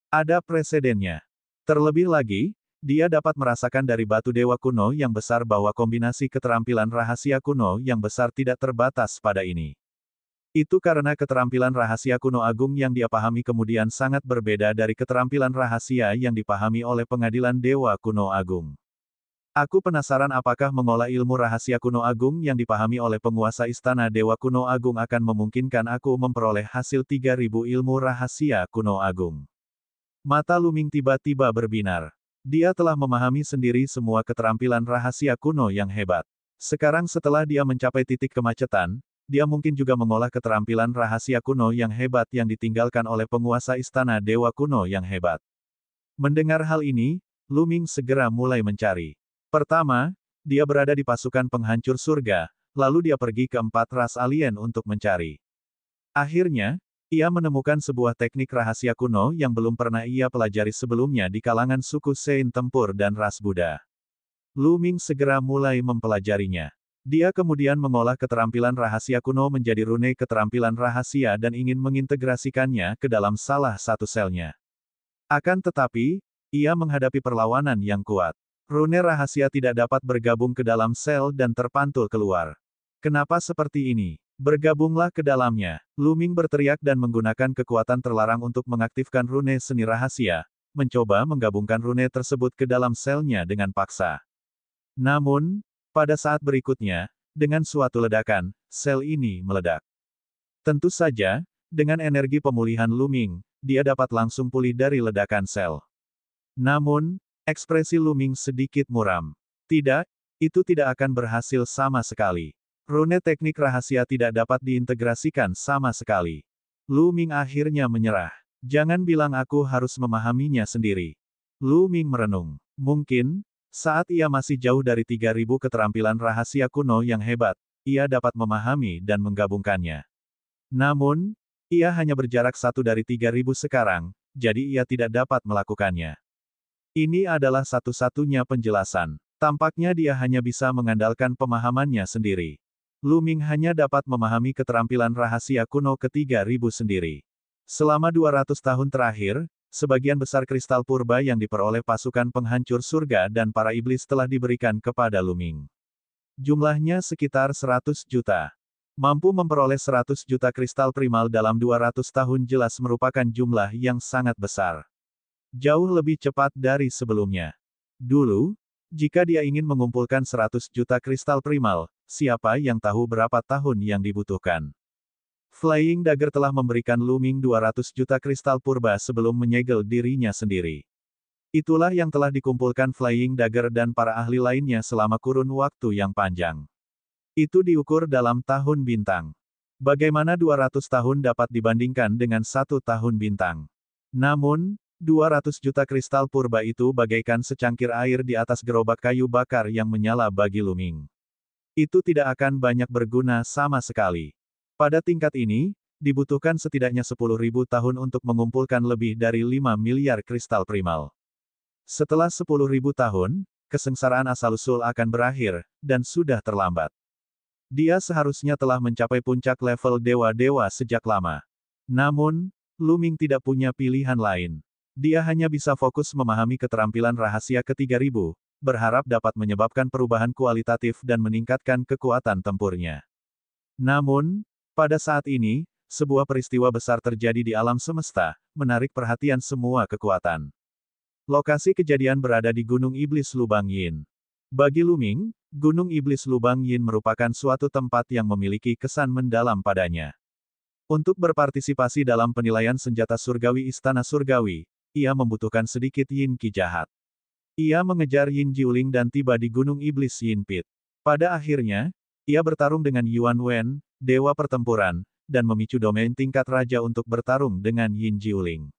Ada presidennya. Terlebih lagi, dia dapat merasakan dari batu dewa kuno yang besar bahwa kombinasi keterampilan rahasia kuno yang besar tidak terbatas pada ini. Itu karena keterampilan rahasia kuno agung yang dia pahami kemudian sangat berbeda dari keterampilan rahasia yang dipahami oleh pengadilan dewa kuno agung. Aku penasaran apakah mengolah ilmu rahasia kuno agung yang dipahami oleh penguasa istana dewa kuno agung akan memungkinkan aku memperoleh hasil 3000 ilmu rahasia kuno agung. Mata Luming tiba-tiba berbinar. Dia telah memahami sendiri semua keterampilan rahasia kuno yang hebat. Sekarang setelah dia mencapai titik kemacetan, dia mungkin juga mengolah keterampilan rahasia kuno yang hebat yang ditinggalkan oleh penguasa istana dewa kuno yang hebat. Mendengar hal ini, Luming segera mulai mencari. Pertama, dia berada di pasukan penghancur surga, lalu dia pergi ke 4 ras alien untuk mencari. Akhirnya, ia menemukan sebuah teknik rahasia kuno yang belum pernah ia pelajari sebelumnya di kalangan suku Sein Tempur dan ras Buddha. Luming segera mulai mempelajarinya. Dia kemudian mengolah keterampilan rahasia kuno menjadi rune keterampilan rahasia dan ingin mengintegrasikannya ke dalam salah satu selnya. Akan tetapi, ia menghadapi perlawanan yang kuat. Rune rahasia tidak dapat bergabung ke dalam sel dan terpantul keluar. Kenapa seperti ini? Bergabunglah ke dalamnya. Luming berteriak dan menggunakan kekuatan terlarang untuk mengaktifkan rune seni rahasia, mencoba menggabungkan rune tersebut ke dalam selnya dengan paksa. Namun, pada saat berikutnya, dengan suatu ledakan, sel ini meledak. Tentu saja, dengan energi pemulihan Luming, dia dapat langsung pulih dari ledakan sel. Namun, ekspresi Luming sedikit muram. Tidak, itu tidak akan berhasil sama sekali. Rune teknik rahasia tidak dapat diintegrasikan sama sekali. Luming akhirnya menyerah. Jangan bilang aku harus memahaminya sendiri. Luming merenung. Mungkin, saat ia masih jauh dari 3000 keterampilan rahasia kuno yang hebat, ia dapat memahami dan menggabungkannya. Namun, ia hanya berjarak 1 dari 3000 sekarang, jadi ia tidak dapat melakukannya. Ini adalah satu-satunya penjelasan. Tampaknya dia hanya bisa mengandalkan pemahamannya sendiri. Luming hanya dapat memahami keterampilan rahasia kuno ke-3000 sendiri. Selama 200 tahun terakhir, sebagian besar kristal purba yang diperoleh pasukan penghancur surga dan para iblis telah diberikan kepada Luming. Jumlahnya sekitar 100 juta. Mampu memperoleh 100 juta kristal primal dalam 200 tahun jelas merupakan jumlah yang sangat besar. Jauh lebih cepat dari sebelumnya. Dulu, jika dia ingin mengumpulkan 100 juta kristal primal, siapa yang tahu berapa tahun yang dibutuhkan. Flying Dagger telah memberikan Luming 200 juta kristal purba sebelum menyegel dirinya sendiri. Itulah yang telah dikumpulkan Flying Dagger dan para ahli lainnya selama kurun waktu yang panjang. Itu diukur dalam tahun bintang. Bagaimana 200 tahun dapat dibandingkan dengan 1 tahun bintang? Namun, 200 juta kristal purba itu bagaikan secangkir air di atas gerobak kayu bakar yang menyala bagi Luming. Itu tidak akan banyak berguna sama sekali. Pada tingkat ini, dibutuhkan setidaknya 10.000 tahun untuk mengumpulkan lebih dari 5 miliar kristal primal. Setelah 10.000 tahun, kesengsaraan asal-usul akan berakhir, dan sudah terlambat. Dia seharusnya telah mencapai puncak level dewa-dewa sejak lama. Namun, Lu Ming tidak punya pilihan lain. Dia hanya bisa fokus memahami keterampilan rahasia ke-3000, berharap dapat menyebabkan perubahan kualitatif dan meningkatkan kekuatan tempurnya. Namun, pada saat ini, sebuah peristiwa besar terjadi di alam semesta, menarik perhatian semua kekuatan. Lokasi kejadian berada di Gunung Iblis Lubang Yin. Bagi Lu Ming, Gunung Iblis Lubang Yin merupakan suatu tempat yang memiliki kesan mendalam padanya. Untuk berpartisipasi dalam penilaian senjata surgawi Istana Surgawi, ia membutuhkan sedikit Yin Qi jahat. Ia mengejar Yin Jiuling dan tiba di Gunung Iblis Yin Pit. Pada akhirnya, ia bertarung dengan Yuan Wen, Dewa Pertempuran, dan memicu domain tingkat raja untuk bertarung dengan Yin Jiuling.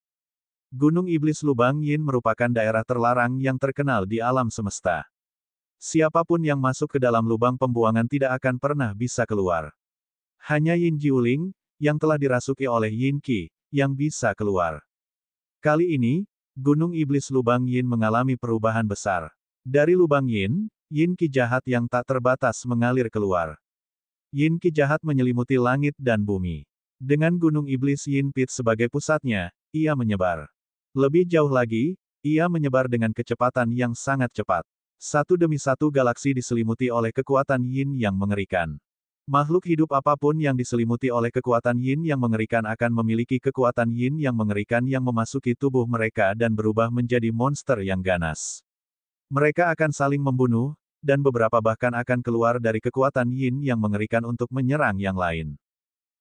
Gunung Iblis Lubang Yin merupakan daerah terlarang yang terkenal di alam semesta. Siapapun yang masuk ke dalam lubang pembuangan tidak akan pernah bisa keluar. Hanya Yin Jiuling, yang telah dirasuki oleh Yin Qi, yang bisa keluar. Kali ini, Gunung Iblis Lubang Yin mengalami perubahan besar. Dari lubang Yin, Yin Qi jahat yang tak terbatas mengalir keluar. Yin Qi jahat menyelimuti langit dan bumi. Dengan Gunung Iblis Yin Pit sebagai pusatnya, ia menyebar. Lebih jauh lagi, ia menyebar dengan kecepatan yang sangat cepat. Satu demi satu galaksi diselimuti oleh kekuatan Yin yang mengerikan. Makhluk hidup apapun yang diselimuti oleh kekuatan Yin yang mengerikan akan memiliki kekuatan Yin yang mengerikan yang memasuki tubuh mereka dan berubah menjadi monster yang ganas. Mereka akan saling membunuh, dan beberapa bahkan akan keluar dari kekuatan Yin yang mengerikan untuk menyerang yang lain.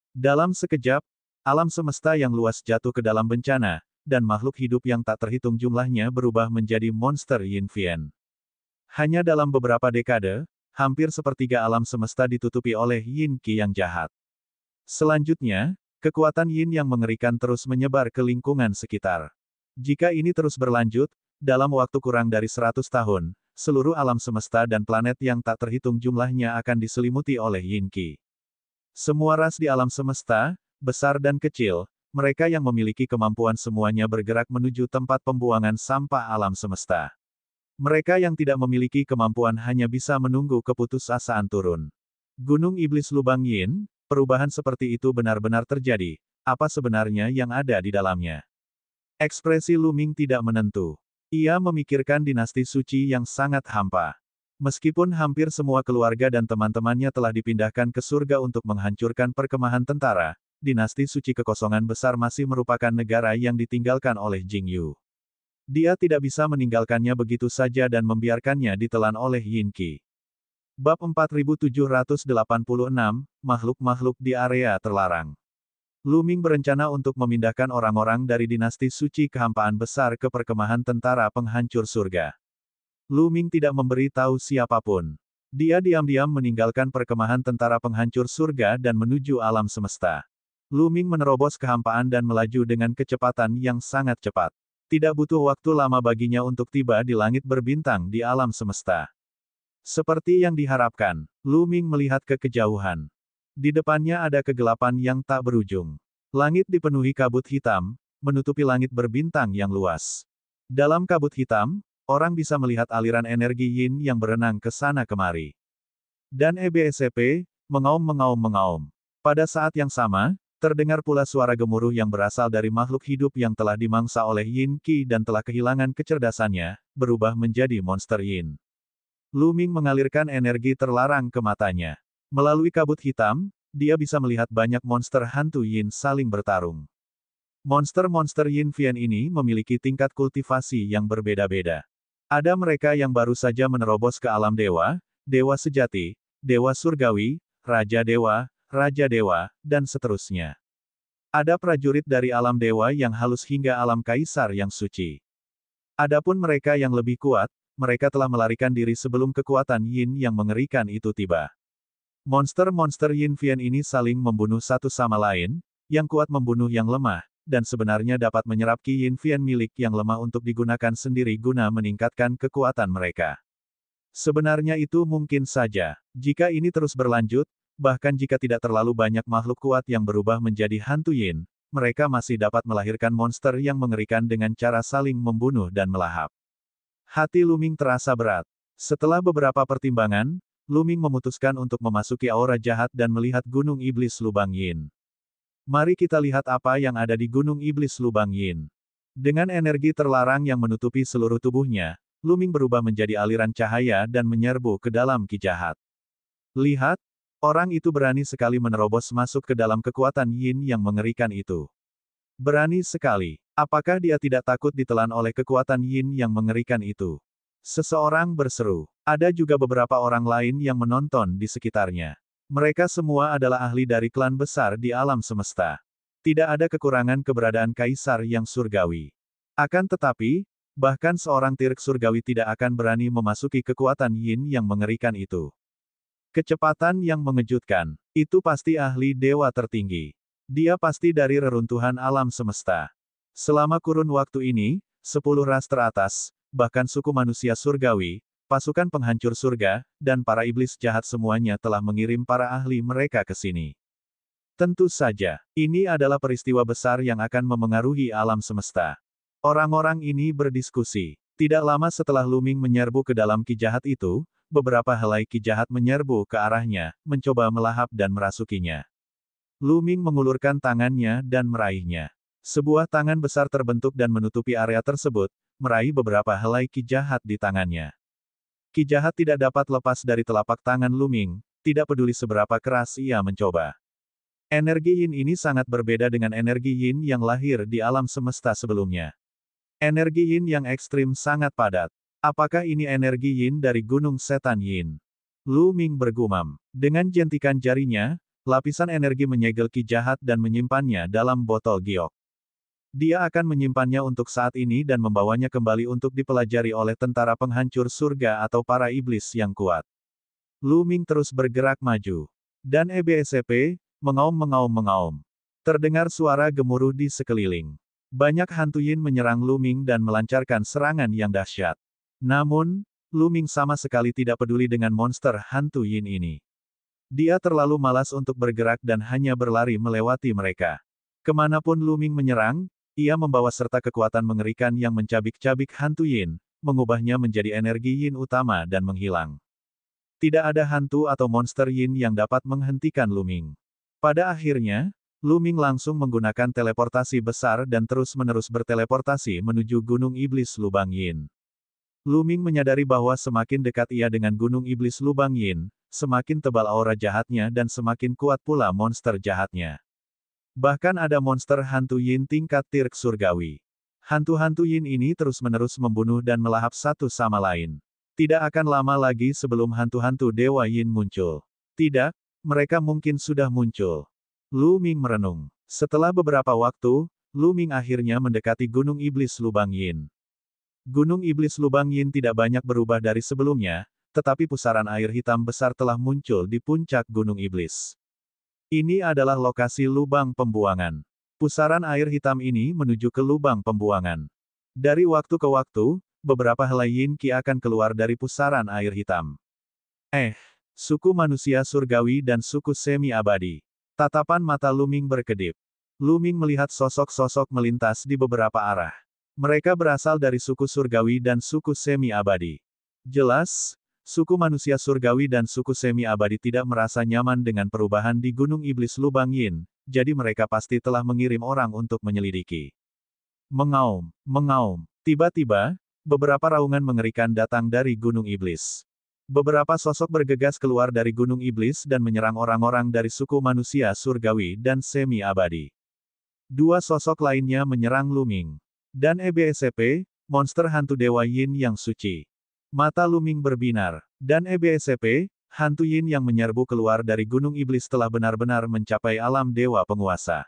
Dalam sekejap, alam semesta yang luas jatuh ke dalam bencana, dan makhluk hidup yang tak terhitung jumlahnya berubah menjadi monster Yin Fian. Hanya dalam beberapa dekade, hampir sepertiga alam semesta ditutupi oleh Yin Qi yang jahat. Selanjutnya, kekuatan Yin yang mengerikan terus menyebar ke lingkungan sekitar. Jika ini terus berlanjut, dalam waktu kurang dari 100 tahun, seluruh alam semesta dan planet yang tak terhitung jumlahnya akan diselimuti oleh Yin Qi. Semua ras di alam semesta, besar dan kecil, mereka yang memiliki kemampuan semuanya bergerak menuju tempat pembuangan sampah alam semesta. Mereka yang tidak memiliki kemampuan hanya bisa menunggu keputusasaan turun. Gunung Iblis Lubang Yin, perubahan seperti itu benar-benar terjadi. Apa sebenarnya yang ada di dalamnya? Ekspresi Lu Ming tidak menentu. Ia memikirkan dinasti suci yang sangat hampa. Meskipun hampir semua keluarga dan teman-temannya telah dipindahkan ke surga untuk menghancurkan perkemahan tentara, dinasti suci kekosongan besar masih merupakan negara yang ditinggalkan oleh Jing Yu. Dia tidak bisa meninggalkannya begitu saja dan membiarkannya ditelan oleh Yin Qi. Bab 4786, Makhluk-makhluk di area terlarang. Lu Ming berencana untuk memindahkan orang-orang dari dinasti suci kehampaan besar ke perkemahan tentara penghancur surga. Lu Ming tidak memberi tahu siapapun. Dia diam-diam meninggalkan perkemahan tentara penghancur surga dan menuju alam semesta. Lu Ming menerobos kehampaan dan melaju dengan kecepatan yang sangat cepat. Tidak butuh waktu lama baginya untuk tiba di langit berbintang di alam semesta. Seperti yang diharapkan, Lu Ming melihat ke kejauhan. Di depannya ada kegelapan yang tak berujung. Langit dipenuhi kabut hitam, menutupi langit berbintang yang luas. Dalam kabut hitam, orang bisa melihat aliran energi Yin yang berenang ke sana kemari. Dan EBSCP, mengaum-mengaum-mengaum. Pada saat yang sama, terdengar pula suara gemuruh yang berasal dari makhluk hidup yang telah dimangsa oleh Yin Qi dan telah kehilangan kecerdasannya, berubah menjadi monster Yin. Lu Ming mengalirkan energi terlarang ke matanya. Melalui kabut hitam, dia bisa melihat banyak monster hantu Yin saling bertarung. Monster-monster Yin Fian ini memiliki tingkat kultivasi yang berbeda-beda. Ada mereka yang baru saja menerobos ke alam dewa, dewa sejati, dewa surgawi, raja dewa, dan seterusnya. Ada prajurit dari alam dewa yang halus hingga alam kaisar yang suci. Adapun mereka yang lebih kuat, mereka telah melarikan diri sebelum kekuatan Yin yang mengerikan itu tiba. Monster-monster Yin Fian ini saling membunuh satu sama lain, yang kuat membunuh yang lemah, dan sebenarnya dapat menyerap Qi Yin Fian milik yang lemah untuk digunakan sendiri guna meningkatkan kekuatan mereka. Sebenarnya itu mungkin saja. Jika ini terus berlanjut, bahkan jika tidak terlalu banyak makhluk kuat yang berubah menjadi hantu Yin, mereka masih dapat melahirkan monster yang mengerikan dengan cara saling membunuh dan melahap. Hati Lu Ming terasa berat. Setelah beberapa pertimbangan, Lu Ming memutuskan untuk memasuki aura jahat dan melihat Gunung Iblis Lubang Yin. Mari kita lihat apa yang ada di Gunung Iblis Lubang Yin. Dengan energi terlarang yang menutupi seluruh tubuhnya, Lu Ming berubah menjadi aliran cahaya dan menyerbu ke dalam ki jahat. Lihat, orang itu berani sekali menerobos masuk ke dalam kekuatan Yin yang mengerikan itu. Berani sekali. Apakah dia tidak takut ditelan oleh kekuatan Yin yang mengerikan itu? Seseorang berseru. Ada juga beberapa orang lain yang menonton di sekitarnya. Mereka semua adalah ahli dari klan besar di alam semesta. Tidak ada kekurangan keberadaan kaisar yang surgawi. Akan tetapi, bahkan seorang tirk surgawi tidak akan berani memasuki kekuatan Yin yang mengerikan itu. Kecepatan yang mengejutkan. Itu pasti ahli dewa tertinggi. Dia pasti dari reruntuhan alam semesta. Selama kurun waktu ini, 10 ras teratas, bahkan suku manusia surgawi, pasukan penghancur surga, dan para iblis jahat semuanya telah mengirim para ahli mereka ke sini. Tentu saja, ini adalah peristiwa besar yang akan memengaruhi alam semesta. Orang-orang ini berdiskusi. Tidak lama setelah Lu Ming menyerbu ke dalam ki jahat itu, beberapa helai ki jahat menyerbu ke arahnya, mencoba melahap dan merasukinya. Lu Ming mengulurkan tangannya dan meraihnya. Sebuah tangan besar terbentuk dan menutupi area tersebut, meraih beberapa helai ki jahat di tangannya. Ki jahat tidak dapat lepas dari telapak tangan Lu Ming, tidak peduli seberapa keras ia mencoba. Energi Yin ini sangat berbeda dengan energi Yin yang lahir di alam semesta sebelumnya. Energi Yin yang ekstrim sangat padat. Apakah ini energi Yin dari Gunung Setan Yin? Lu Ming bergumam. Dengan jentikan jarinya, lapisan energi menyegel ki jahat dan menyimpannya dalam botol giok. Dia akan menyimpannya untuk saat ini dan membawanya kembali untuk dipelajari oleh tentara penghancur surga atau para iblis yang kuat. Lu Ming terus bergerak maju. Dan EBSP, mengaum. Terdengar suara gemuruh di sekeliling. Banyak hantu Yin menyerang Lu Ming dan melancarkan serangan yang dahsyat. Namun, Lu Ming sama sekali tidak peduli dengan monster hantu Yin ini. Dia terlalu malas untuk bergerak dan hanya berlari melewati mereka. Kemanapun Lu Ming menyerang, ia membawa serta kekuatan mengerikan yang mencabik-cabik hantu Yin, mengubahnya menjadi energi Yin utama dan menghilang. Tidak ada hantu atau monster Yin yang dapat menghentikan Lu Ming. Pada akhirnya, Lu Ming langsung menggunakan teleportasi besar dan terus-menerus berteleportasi menuju Gunung Iblis Lubang Yin. Lu Ming menyadari bahwa semakin dekat ia dengan Gunung Iblis Lubang Yin, semakin tebal aura jahatnya dan semakin kuat pula monster jahatnya. Bahkan ada monster hantu Yin tingkat tirk surgawi. Hantu-hantu Yin ini terus-menerus membunuh dan melahap satu sama lain. Tidak akan lama lagi sebelum hantu-hantu Dewa Yin muncul. Tidak, mereka mungkin sudah muncul. Lu Ming merenung. Setelah beberapa waktu, Lu Ming akhirnya mendekati Gunung Iblis Lubang Yin. Gunung Iblis Lubang Yin tidak banyak berubah dari sebelumnya, tetapi pusaran air hitam besar telah muncul di puncak Gunung Iblis. Ini adalah lokasi lubang pembuangan. Pusaran air hitam ini menuju ke lubang pembuangan. Dari waktu ke waktu, beberapa helai Yin Qi akan keluar dari pusaran air hitam. Suku manusia surgawi dan suku semi-abadi. Tatapan mata Lu Ming berkedip. Lu Ming melihat sosok-sosok melintas di beberapa arah. Mereka berasal dari suku surgawi dan suku semi-abadi. Jelas, suku manusia surgawi dan suku semi-abadi tidak merasa nyaman dengan perubahan di Gunung Iblis Lubang Yin, jadi mereka pasti telah mengirim orang untuk menyelidiki. Mengaum. Tiba-tiba, beberapa raungan mengerikan datang dari Gunung Iblis. Beberapa sosok bergegas keluar dari Gunung Iblis dan menyerang orang-orang dari suku manusia surgawi dan semi-abadi. Dua sosok lainnya menyerang Lu Ming. Dan EBSP, monster hantu Dewa Yin yang suci. Mata Lu Ming berbinar. Dan EBSP, hantu Yin yang menyerbu keluar dari Gunung Iblis telah benar-benar mencapai alam dewa penguasa.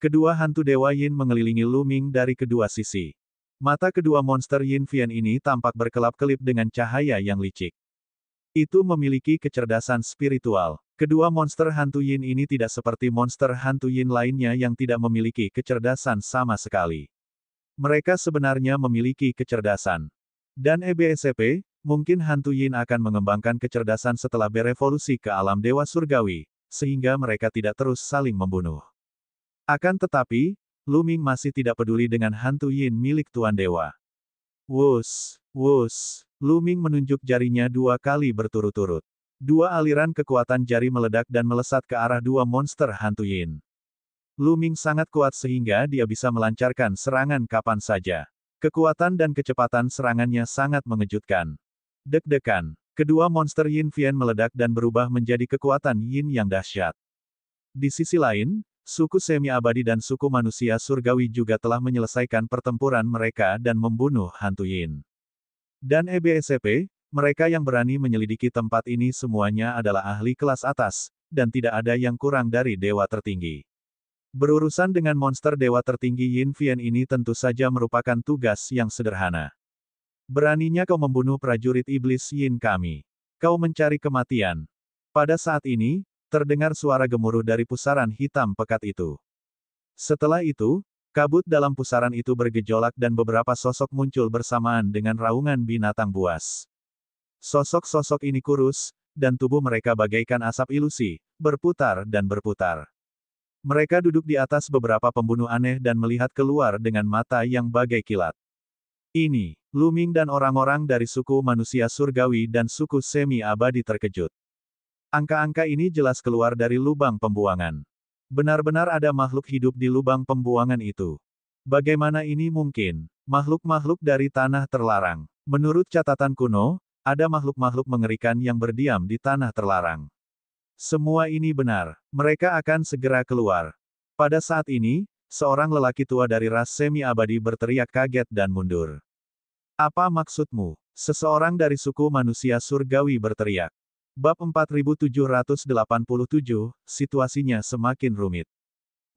Kedua hantu Dewa Yin mengelilingi Lu Ming dari kedua sisi. Mata kedua monster Yin Fian ini tampak berkelap-kelip dengan cahaya yang licik. Itu memiliki kecerdasan spiritual. Kedua monster hantu Yin ini tidak seperti monster hantu Yin lainnya yang tidak memiliki kecerdasan sama sekali. Mereka sebenarnya memiliki kecerdasan. Dan EBSP, mungkin hantu Yin akan mengembangkan kecerdasan setelah berevolusi ke alam dewa surgawi, sehingga mereka tidak terus saling membunuh. Akan tetapi, Lu Ming masih tidak peduli dengan hantu Yin milik Tuan Dewa. Wuss. Lu Ming menunjuk jarinya 2 kali berturut-turut. Dua aliran kekuatan jari meledak dan melesat ke arah dua monster hantu Yin. Lu Ming sangat kuat sehingga dia bisa melancarkan serangan kapan saja. Kekuatan dan kecepatan serangannya sangat mengejutkan. Deg-degan. Kedua monster Yin Fian meledak dan berubah menjadi kekuatan Yin yang dahsyat. Di sisi lain, suku semi-abadi dan suku manusia surgawi juga telah menyelesaikan pertempuran mereka dan membunuh hantu Yin. Dan EBSCP, mereka yang berani menyelidiki tempat ini semuanya adalah ahli kelas atas, dan tidak ada yang kurang dari dewa tertinggi. Berurusan dengan monster dewa tertinggi Yin Fian ini tentu saja merupakan tugas yang sederhana. Beraninya kau membunuh prajurit iblis Yin kami. Kau mencari kematian. Pada saat ini, terdengar suara gemuruh dari pusaran hitam pekat itu. Setelah itu, kabut dalam pusaran itu bergejolak dan beberapa sosok muncul bersamaan dengan raungan binatang buas. Sosok-sosok ini kurus, dan tubuh mereka bagaikan asap ilusi, berputar dan berputar. Mereka duduk di atas beberapa pembunuh aneh dan melihat keluar dengan mata yang bagai kilat. Ini, Lu Ming dan orang-orang dari suku manusia surgawi dan suku semi-abadi terkejut. Angka-angka ini jelas keluar dari lubang pembuangan. Benar-benar ada makhluk hidup di lubang pembuangan itu. Bagaimana ini mungkin? Makhluk-makhluk dari tanah terlarang. Menurut catatan kuno, ada makhluk-makhluk mengerikan yang berdiam di tanah terlarang. Semua ini benar. Mereka akan segera keluar. Pada saat ini, seorang lelaki tua dari ras semi-abadi berteriak kaget dan mundur. Apa maksudmu? Seseorang dari suku manusia surgawi berteriak. Bab 4787, situasinya semakin rumit.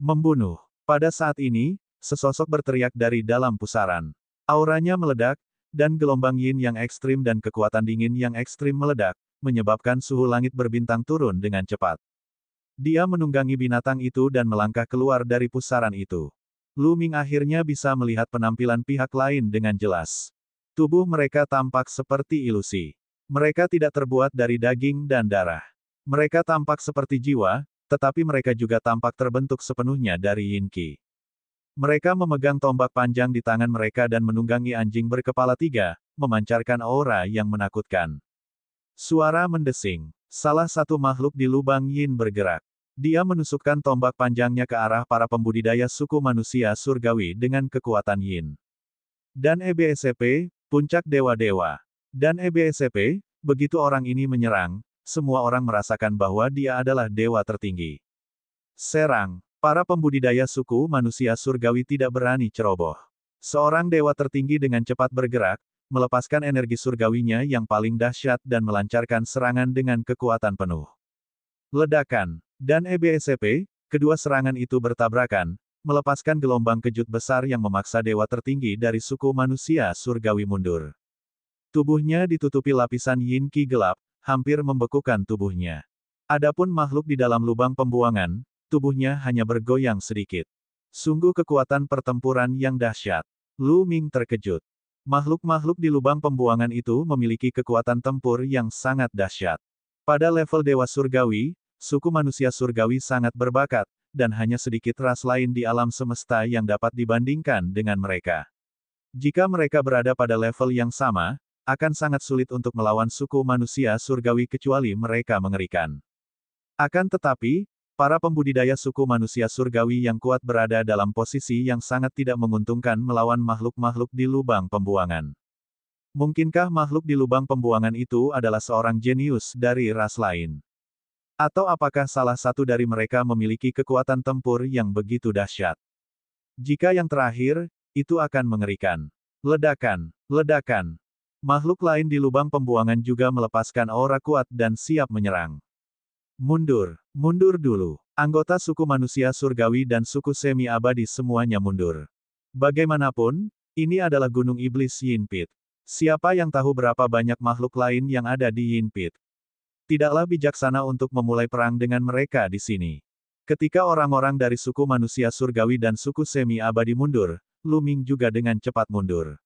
Membunuh. Pada saat ini, sesosok berteriak dari dalam pusaran. Auranya meledak, dan gelombang yin yang ekstrim dan kekuatan dingin yang ekstrim meledak, menyebabkan suhu langit berbintang turun dengan cepat. Dia menunggangi binatang itu dan melangkah keluar dari pusaran itu. Lu Ming akhirnya bisa melihat penampilan pihak lain dengan jelas. Tubuh mereka tampak seperti ilusi. Mereka tidak terbuat dari daging dan darah. Mereka tampak seperti jiwa, tetapi mereka juga tampak terbentuk sepenuhnya dari yin qi. Mereka memegang tombak panjang di tangan mereka dan menunggangi anjing berkepala tiga, memancarkan aura yang menakutkan. Suara mendesing. Salah satu makhluk di lubang yin bergerak. Dia menusukkan tombak panjangnya ke arah para pembudidaya suku manusia surgawi dengan kekuatan yin. Dan EBSCP, puncak dewa-dewa. Dan EBSCP, begitu orang ini menyerang, semua orang merasakan bahwa dia adalah dewa tertinggi. Serang. Para pembudidaya suku manusia surgawi tidak berani ceroboh. Seorang dewa tertinggi dengan cepat bergerak, melepaskan energi surgawinya yang paling dahsyat dan melancarkan serangan dengan kekuatan penuh. Ledakan. Dan EBSCP, kedua serangan itu bertabrakan, melepaskan gelombang kejut besar yang memaksa dewa tertinggi dari suku manusia surgawi mundur. Tubuhnya ditutupi lapisan yin qi gelap, hampir membekukan tubuhnya. Adapun makhluk di dalam lubang pembuangan, tubuhnya hanya bergoyang sedikit. Sungguh kekuatan pertempuran yang dahsyat. Lu Ming terkejut. Makhluk-makhluk di lubang pembuangan itu memiliki kekuatan tempur yang sangat dahsyat. Pada level dewa surgawi, suku manusia surgawi sangat berbakat, dan hanya sedikit ras lain di alam semesta yang dapat dibandingkan dengan mereka. Jika mereka berada pada level yang sama, akan sangat sulit untuk melawan suku manusia surgawi kecuali mereka mengerikan. Akan tetapi, para pembudidaya suku manusia surgawi yang kuat berada dalam posisi yang sangat tidak menguntungkan melawan makhluk-makhluk di lubang pembuangan. Mungkinkah makhluk di lubang pembuangan itu adalah seorang jenius dari ras lain? Atau apakah salah satu dari mereka memiliki kekuatan tempur yang begitu dahsyat? Jika yang terakhir, itu akan mengerikan. Ledakan, ledakan. Makhluk lain di lubang pembuangan juga melepaskan aura kuat dan siap menyerang. Mundur, mundur dulu. Anggota suku manusia surgawi dan suku semi-abadi semuanya mundur. Bagaimanapun, ini adalah Gunung Iblis Yin Pit. Siapa yang tahu berapa banyak makhluk lain yang ada di Yin Pit? Tidaklah bijaksana untuk memulai perang dengan mereka di sini. Ketika orang-orang dari suku manusia surgawi dan suku semi-abadi mundur, Lu Ming juga dengan cepat mundur.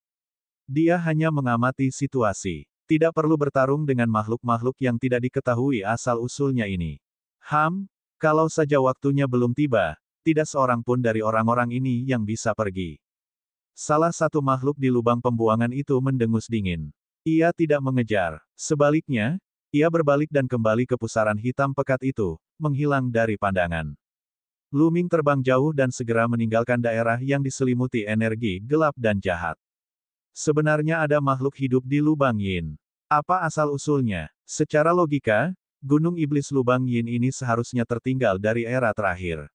Dia hanya mengamati situasi. Tidak perlu bertarung dengan makhluk-makhluk yang tidak diketahui asal-usulnya ini. Kalau saja waktunya belum tiba, tidak seorang pun dari orang-orang ini yang bisa pergi. Salah satu makhluk di lubang pembuangan itu mendengus dingin. Ia tidak mengejar. Sebaliknya, Ia berbalik dan kembali ke pusaran hitam pekat itu, menghilang dari pandangan. Lu Ming terbang jauh dan segera meninggalkan daerah yang diselimuti energi gelap dan jahat. Sebenarnya ada makhluk hidup di Lubang Yin. Apa asal-usulnya? Secara logika, Gunung Iblis Lubang Yin ini seharusnya tertinggal dari era terakhir.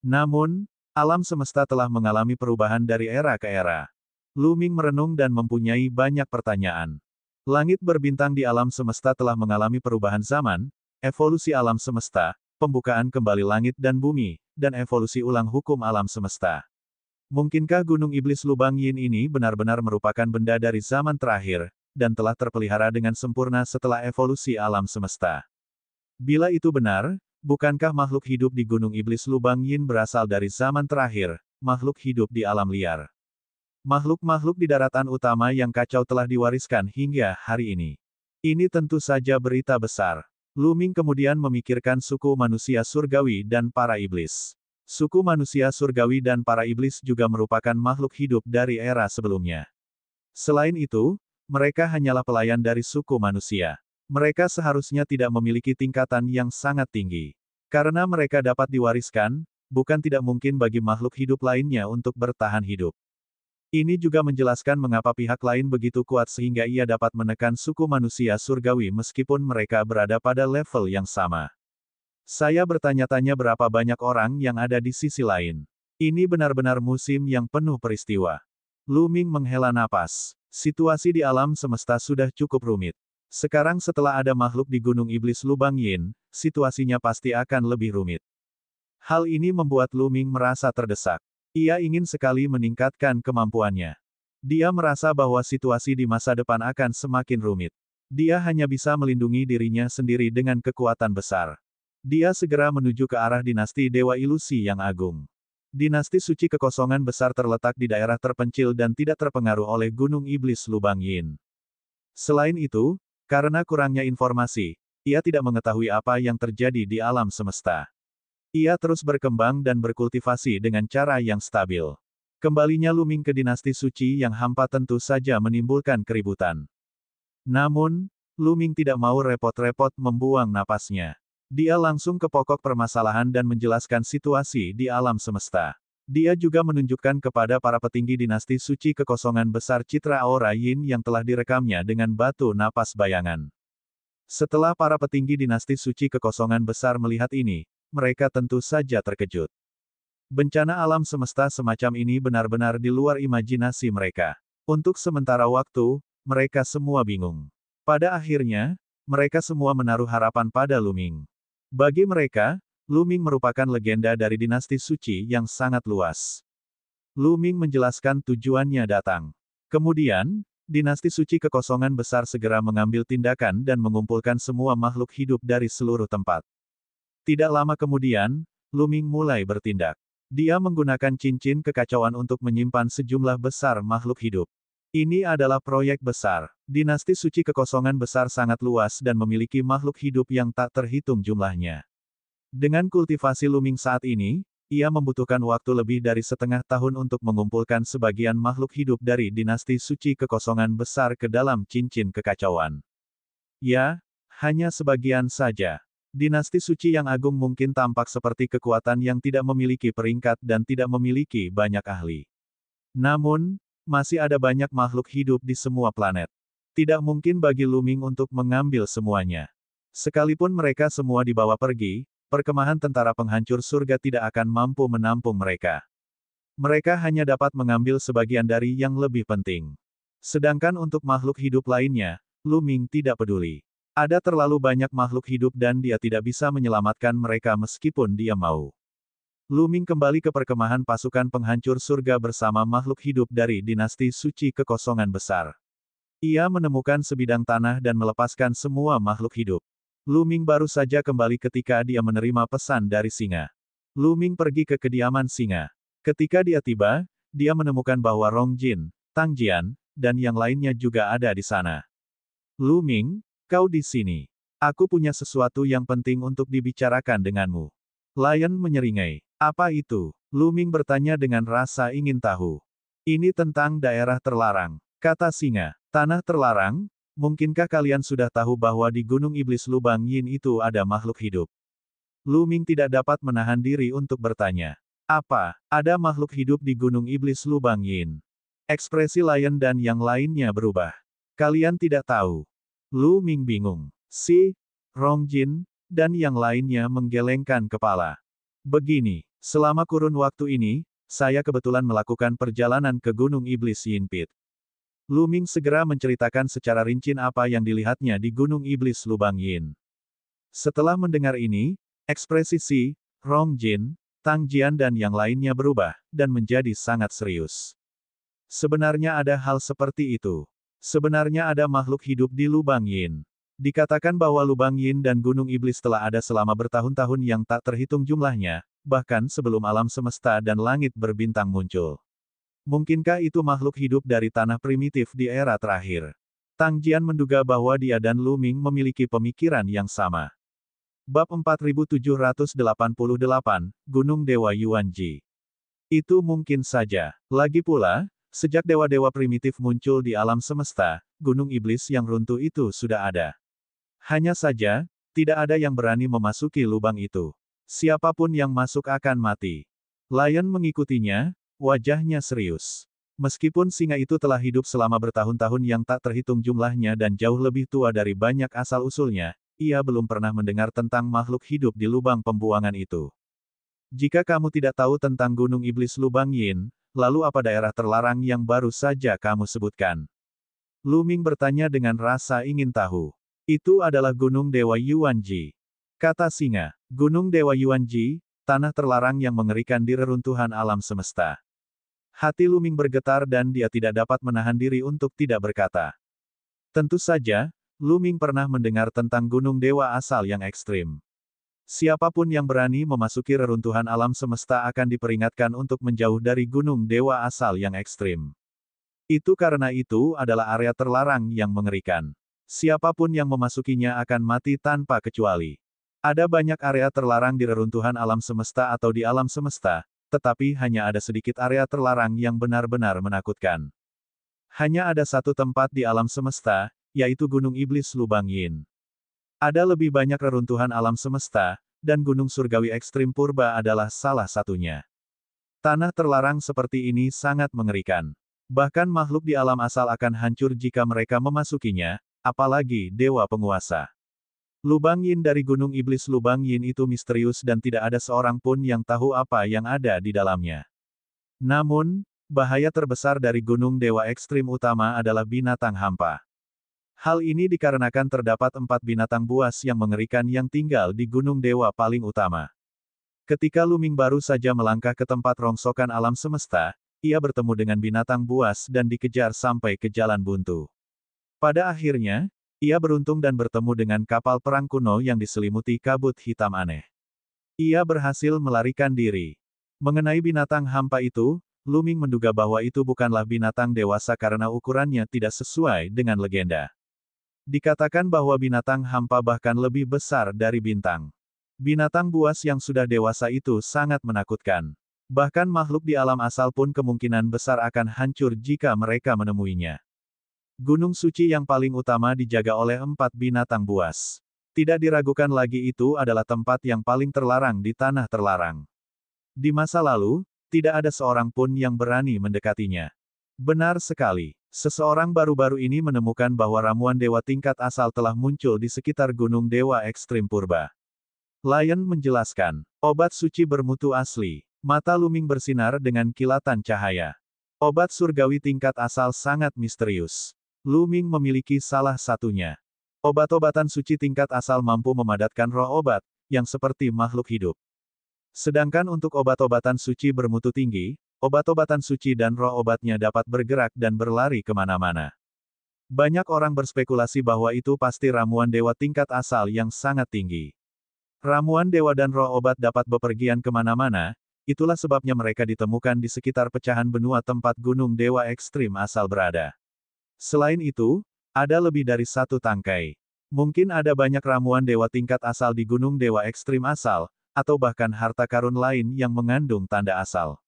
Namun, alam semesta telah mengalami perubahan dari era ke era. Lu Ming merenung dan mempunyai banyak pertanyaan. Langit berbintang di alam semesta telah mengalami perubahan zaman, evolusi alam semesta, pembukaan kembali langit dan bumi, dan evolusi ulang hukum alam semesta. Mungkinkah Gunung Iblis Lubang Yin ini benar-benar merupakan benda dari zaman terakhir, dan telah terpelihara dengan sempurna setelah evolusi alam semesta? Bila itu benar, bukankah makhluk hidup di Gunung Iblis Lubang Yin berasal dari zaman terakhir, makhluk hidup di alam liar? Makhluk-makhluk di daratan utama yang kacau telah diwariskan hingga hari ini. Ini tentu saja berita besar. Lu Ming kemudian memikirkan suku manusia surgawi dan para iblis. Suku manusia surgawi dan para iblis juga merupakan makhluk hidup dari era sebelumnya. Selain itu, mereka hanyalah pelayan dari suku manusia. Mereka seharusnya tidak memiliki tingkatan yang sangat tinggi. Karena mereka dapat diwariskan, bukan tidak mungkin bagi makhluk hidup lainnya untuk bertahan hidup. Ini juga menjelaskan mengapa pihak lain begitu kuat sehingga ia dapat menekan suku manusia surgawi meskipun mereka berada pada level yang sama. Saya bertanya-tanya berapa banyak orang yang ada di sisi lain. Ini benar-benar musim yang penuh peristiwa. Lu Ming menghela napas. Situasi di alam semesta sudah cukup rumit. Sekarang setelah ada makhluk di Gunung Iblis Lubang Yin, situasinya pasti akan lebih rumit. Hal ini membuat Lu Ming merasa terdesak. Ia ingin sekali meningkatkan kemampuannya. Dia merasa bahwa situasi di masa depan akan semakin rumit. Dia hanya bisa melindungi dirinya sendiri dengan kekuatan besar. Dia segera menuju ke arah dinasti Dewa Ilusi yang agung. Dinasti suci kekosongan besar terletak di daerah terpencil dan tidak terpengaruh oleh Gunung Iblis Lubang Yin. Selain itu, karena kurangnya informasi, ia tidak mengetahui apa yang terjadi di alam semesta. Ia terus berkembang dan berkultivasi dengan cara yang stabil. Kembalinya Lu Ming ke dinasti suci yang hampa tentu saja menimbulkan keributan. Namun, Lu Ming tidak mau repot-repot membuang napasnya. Dia langsung ke pokok permasalahan dan menjelaskan situasi di alam semesta. Dia juga menunjukkan kepada para petinggi dinasti suci kekosongan besar citra aura Yin yang telah direkamnya dengan batu napas bayangan. Setelah para petinggi dinasti suci kekosongan besar melihat ini, mereka tentu saja terkejut. Bencana alam semesta semacam ini benar-benar di luar imajinasi mereka. Untuk sementara waktu, mereka semua bingung. Pada akhirnya, mereka semua menaruh harapan pada Lu Ming. Bagi mereka, Lu Ming merupakan legenda dari dinasti suci yang sangat luas. Lu Ming menjelaskan tujuannya datang. Kemudian, dinasti suci kekosongan besar segera mengambil tindakan dan mengumpulkan semua makhluk hidup dari seluruh tempat. Tidak lama kemudian, Lu Ming mulai bertindak. Dia menggunakan cincin kekacauan untuk menyimpan sejumlah besar makhluk hidup. Ini adalah proyek besar. Dinasti suci kekosongan besar sangat luas dan memiliki makhluk hidup yang tak terhitung jumlahnya. Dengan kultivasi Lu Ming saat ini, ia membutuhkan waktu lebih dari setengah tahun untuk mengumpulkan sebagian makhluk hidup dari dinasti suci kekosongan besar ke dalam cincin kekacauan. Ya, hanya sebagian saja. Dinasti suci yang agung mungkin tampak seperti kekuatan yang tidak memiliki peringkat dan tidak memiliki banyak ahli. Namun, masih ada banyak makhluk hidup di semua planet. Tidak mungkin bagi Lu Ming untuk mengambil semuanya. Sekalipun mereka semua dibawa pergi, perkemahan tentara penghancur surga tidak akan mampu menampung mereka. Mereka hanya dapat mengambil sebagian dari yang lebih penting. Sedangkan untuk makhluk hidup lainnya, Lu Ming tidak peduli. Ada terlalu banyak makhluk hidup dan dia tidak bisa menyelamatkan mereka meskipun dia mau. Lu Ming kembali ke perkemahan pasukan penghancur surga bersama makhluk hidup dari dinasti suci kekosongan besar. Ia menemukan sebidang tanah dan melepaskan semua makhluk hidup. Lu Ming baru saja kembali ketika dia menerima pesan dari singa. Lu Ming pergi ke kediaman singa. Ketika dia tiba, dia menemukan bahwa Rong Jin, Tang Jian, dan yang lainnya juga ada di sana. Lu Ming, kau di sini. Aku punya sesuatu yang penting untuk dibicarakan denganmu. Lion menyeringai. Apa itu? Lu Ming bertanya dengan rasa ingin tahu. Ini tentang daerah terlarang, kata singa. Tanah terlarang? mungkinkah kalian sudah tahu bahwa di Gunung Iblis Lubang Yin itu ada makhluk hidup? Lu Ming tidak dapat menahan diri untuk bertanya. Apa, ada makhluk hidup di Gunung Iblis Lubang Yin? Ekspresi Lion dan yang lainnya berubah. Kalian tidak tahu. Lu Ming bingung. Si, Rong Jin, dan yang lainnya menggelengkan kepala. Begini, selama kurun waktu ini, saya kebetulan melakukan perjalanan ke Gunung Iblis Yin Pit. Lu Ming segera menceritakan secara rinci apa yang dilihatnya di Gunung Iblis Lubang Yin. Setelah mendengar ini, ekspresi Si, Rong Jin, Tang Jian dan yang lainnya berubah, dan menjadi sangat serius. Sebenarnya ada hal seperti itu. Sebenarnya ada makhluk hidup di Lubang Yin. Dikatakan bahwa Lubang Yin dan Gunung Iblis telah ada selama bertahun-tahun yang tak terhitung jumlahnya, bahkan sebelum alam semesta dan langit berbintang muncul. Mungkinkah itu makhluk hidup dari tanah primitif di era terakhir? Tang Jian menduga bahwa dia dan Lu Ming memiliki pemikiran yang sama. Bab 4788, Gunung Dewa Yuanji. Itu mungkin saja. Lagi pula, sejak dewa-dewa primitif muncul di alam semesta, Gunung Iblis yang runtuh itu sudah ada. Hanya saja, tidak ada yang berani memasuki lubang itu. Siapapun yang masuk akan mati. Lion mengikutinya, wajahnya serius. Meskipun singa itu telah hidup selama bertahun-tahun yang tak terhitung jumlahnya dan jauh lebih tua dari banyak asal-usulnya, ia belum pernah mendengar tentang makhluk hidup di lubang pembuangan itu. Jika kamu tidak tahu tentang Gunung Iblis Lubang Yin, lalu apa daerah terlarang yang baru saja kamu sebutkan? Lu Ming bertanya dengan rasa ingin tahu. Itu adalah Gunung Dewa Yuanji. Kata singa, Gunung Dewa Yuanji, tanah terlarang yang mengerikan di reruntuhan alam semesta. Hati Lu Ming bergetar dan dia tidak dapat menahan diri untuk tidak berkata. Tentu saja, Lu Ming pernah mendengar tentang gunung dewa asal yang ekstrim. Siapapun yang berani memasuki reruntuhan alam semesta akan diperingatkan untuk menjauh dari gunung dewa asal yang ekstrim. Itu karena itu adalah area terlarang yang mengerikan. Siapapun yang memasukinya akan mati tanpa kecuali. Ada banyak area terlarang di reruntuhan alam semesta atau di alam semesta, tetapi hanya ada sedikit area terlarang yang benar-benar menakutkan. Hanya ada satu tempat di alam semesta, yaitu Gunung Iblis Lubang Yin. Ada lebih banyak reruntuhan alam semesta, dan Gunung Surgawi Ekstrim Purba adalah salah satunya. Tanah terlarang seperti ini sangat mengerikan. Bahkan makhluk di alam asal akan hancur jika mereka memasukinya, apalagi dewa penguasa. Lubang Yin dari Gunung Iblis Lubang Yin itu misterius dan tidak ada seorang pun yang tahu apa yang ada di dalamnya. Namun, bahaya terbesar dari Gunung Dewa Ekstrim utama adalah binatang hampa. Hal ini dikarenakan terdapat 4 binatang buas yang mengerikan yang tinggal di Gunung Dewa paling utama. Ketika Lu Ming baru saja melangkah ke tempat rongsokan alam semesta, ia bertemu dengan binatang buas dan dikejar sampai ke jalan buntu. Pada akhirnya, ia beruntung dan bertemu dengan kapal perang kuno yang diselimuti kabut hitam aneh. Ia berhasil melarikan diri. Mengenai binatang hampa itu, Lu Ming menduga bahwa itu bukanlah binatang dewasa karena ukurannya tidak sesuai dengan legenda. Dikatakan bahwa binatang hampa bahkan lebih besar dari bintang. Binatang buas yang sudah dewasa itu sangat menakutkan. Bahkan makhluk di alam asal pun kemungkinan besar akan hancur jika mereka menemuinya. Gunung suci yang paling utama dijaga oleh 4 binatang buas. Tidak diragukan lagi itu adalah tempat yang paling terlarang di tanah terlarang. Di masa lalu, tidak ada seorang pun yang berani mendekatinya. Benar sekali, seseorang baru-baru ini menemukan bahwa ramuan dewa tingkat asal telah muncul di sekitar Gunung Dewa Ekstrim Purba. Lion menjelaskan, obat suci bermutu asli. Mata Lu Ming bersinar dengan kilatan cahaya. Obat surgawi tingkat asal sangat misterius. Lu Ming memiliki salah satunya. Obat-obatan suci tingkat asal mampu memadatkan roh obat, yang seperti makhluk hidup. Sedangkan untuk obat-obatan suci bermutu tinggi, obat-obatan suci dan roh obatnya dapat bergerak dan berlari kemana-mana. Banyak orang berspekulasi bahwa itu pasti ramuan dewa tingkat asal yang sangat tinggi. Ramuan dewa dan roh obat dapat bepergian kemana-mana, itulah sebabnya mereka ditemukan di sekitar pecahan benua tempat gunung dewa ekstrim asal berada. Selain itu, ada lebih dari 1 tangkai. Mungkin ada banyak ramuan dewa tingkat asal di gunung dewa ekstrim asal, atau bahkan harta karun lain yang mengandung tanda asal.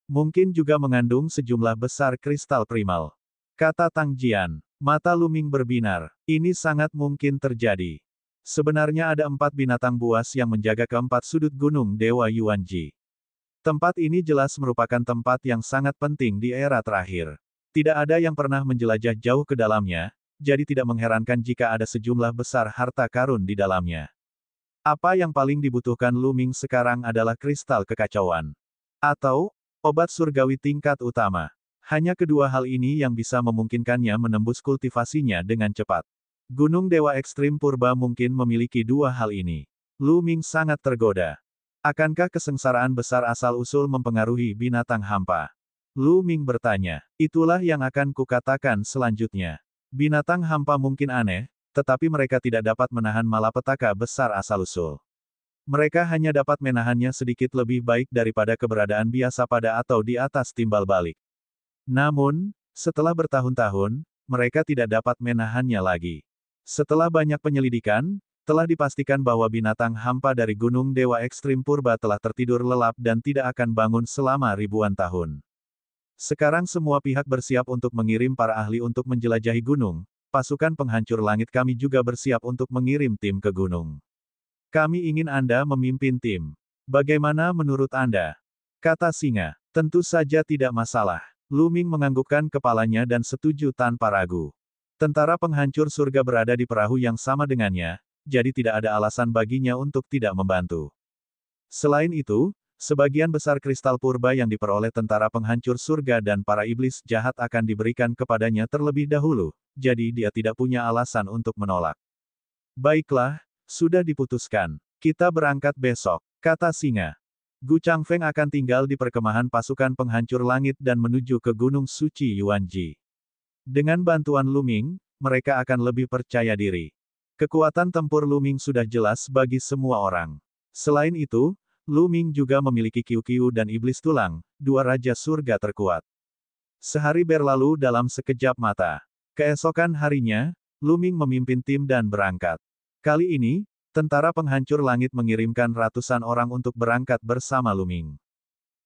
Mungkin juga mengandung sejumlah besar kristal primal. Kata Tang Jian. Mata Luming berbinar. Ini sangat mungkin terjadi. Sebenarnya ada 4 binatang buas yang menjaga keempat sudut gunung Dewa Yuanji. Tempat ini jelas merupakan tempat yang sangat penting di era terakhir. Tidak ada yang pernah menjelajah jauh ke dalamnya, jadi tidak mengherankan jika ada sejumlah besar harta karun di dalamnya. Apa yang paling dibutuhkan Luming sekarang adalah kristal kekacauan. Atau, obat surgawi tingkat utama. Hanya kedua hal ini yang bisa memungkinkannya menembus kultivasinya dengan cepat. Gunung Dewa Ekstrim Purba mungkin memiliki dua hal ini. Luming sangat tergoda. Akankah kesengsaraan besar asal-usul mempengaruhi binatang hampa? Luming bertanya. Itulah yang akan kukatakan selanjutnya. Binatang hampa mungkin aneh, tetapi mereka tidak dapat menahan malapetaka besar asal-usul. Mereka hanya dapat menahannya sedikit lebih baik daripada keberadaan biasa pada atau di atas timbal balik. Namun, setelah bertahun-tahun, mereka tidak dapat menahannya lagi. Setelah banyak penyelidikan, telah dipastikan bahwa binatang hampa dari Gunung Dewa Ekstrim Purba telah tertidur lelap dan tidak akan bangun selama ribuan tahun. Sekarang semua pihak bersiap untuk mengirim para ahli untuk menjelajahi gunung. Pasukan penghancur langit kami juga bersiap untuk mengirim tim ke gunung. Kami ingin Anda memimpin tim. Bagaimana menurut Anda? Kata singa. Tentu saja tidak masalah. Luming menganggukkan kepalanya dan setuju tanpa ragu. Tentara penghancur surga berada di perahu yang sama dengannya, jadi tidak ada alasan baginya untuk tidak membantu. Selain itu, sebagian besar kristal purba yang diperoleh tentara penghancur surga dan para iblis jahat akan diberikan kepadanya terlebih dahulu, jadi dia tidak punya alasan untuk menolak. Baiklah, sudah diputuskan. Kita berangkat besok, kata singa. Gu Changfeng akan tinggal di perkemahan pasukan penghancur langit dan menuju ke Gunung Suci Yuanji. Dengan bantuan Luming, mereka akan lebih percaya diri. Kekuatan tempur Luming sudah jelas bagi semua orang. Selain itu, Luming juga memiliki Qiu-Qiu dan Iblis Tulang, dua raja surga terkuat. Sehari berlalu dalam sekejap mata. Keesokan harinya, Luming memimpin tim dan berangkat. Kali ini, tentara penghancur langit mengirimkan ratusan orang untuk berangkat bersama Luming.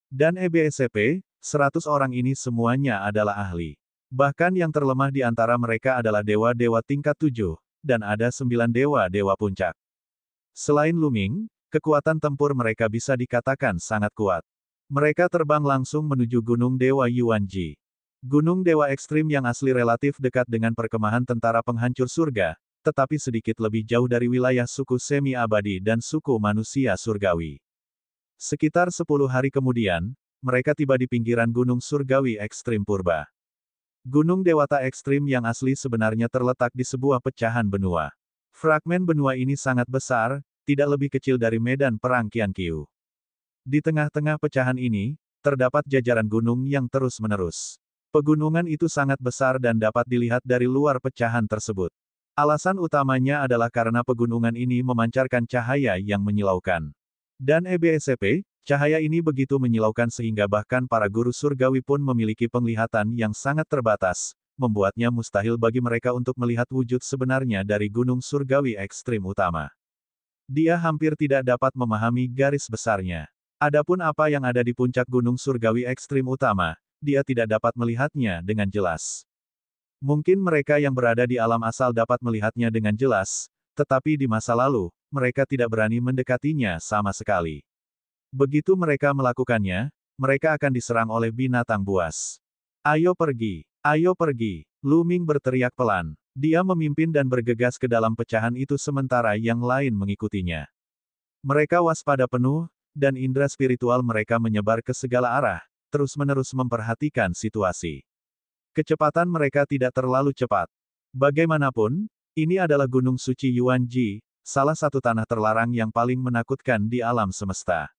Dan EBSCP, 100 orang ini semuanya adalah ahli. Bahkan yang terlemah di antara mereka adalah dewa-dewa tingkat 7, dan ada 9 dewa-dewa puncak. Selain Luming, kekuatan tempur mereka bisa dikatakan sangat kuat. Mereka terbang langsung menuju Gunung Dewa Yuanji. Gunung Dewa Ekstrim yang asli relatif dekat dengan perkemahan tentara penghancur surga, tetapi sedikit lebih jauh dari wilayah suku semi-abadi dan suku manusia surgawi. Sekitar 10 hari kemudian, mereka tiba di pinggiran Gunung Surgawi Ekstrim Purba. Gunung Dewata Ekstrim yang asli sebenarnya terletak di sebuah pecahan benua. Fragmen benua ini sangat besar, tidak lebih kecil dari medan perang Qianqiu. Di tengah-tengah pecahan ini, terdapat jajaran gunung yang terus-menerus. Pegunungan itu sangat besar dan dapat dilihat dari luar pecahan tersebut. Alasan utamanya adalah karena pegunungan ini memancarkan cahaya yang menyilaukan. Dan EBSCP, cahaya ini begitu menyilaukan sehingga bahkan para guru surgawi pun memiliki penglihatan yang sangat terbatas, membuatnya mustahil bagi mereka untuk melihat wujud sebenarnya dari Gunung Surgawi Ekstrim Utama. Dia hampir tidak dapat memahami garis besarnya. Adapun apa yang ada di puncak Gunung Surgawi Ekstrim Utama, dia tidak dapat melihatnya dengan jelas. Mungkin mereka yang berada di alam asal dapat melihatnya dengan jelas, tetapi di masa lalu, mereka tidak berani mendekatinya sama sekali. Begitu mereka melakukannya, mereka akan diserang oleh binatang buas. Ayo pergi! Ayo pergi! Luming berteriak pelan. Dia memimpin dan bergegas ke dalam pecahan itu sementara yang lain mengikutinya. Mereka waspada penuh, dan indera spiritual mereka menyebar ke segala arah, terus-menerus memperhatikan situasi. Kecepatan mereka tidak terlalu cepat. Bagaimanapun, ini adalah Gunung Suci Yuanji, salah satu tanah terlarang yang paling menakutkan di alam semesta.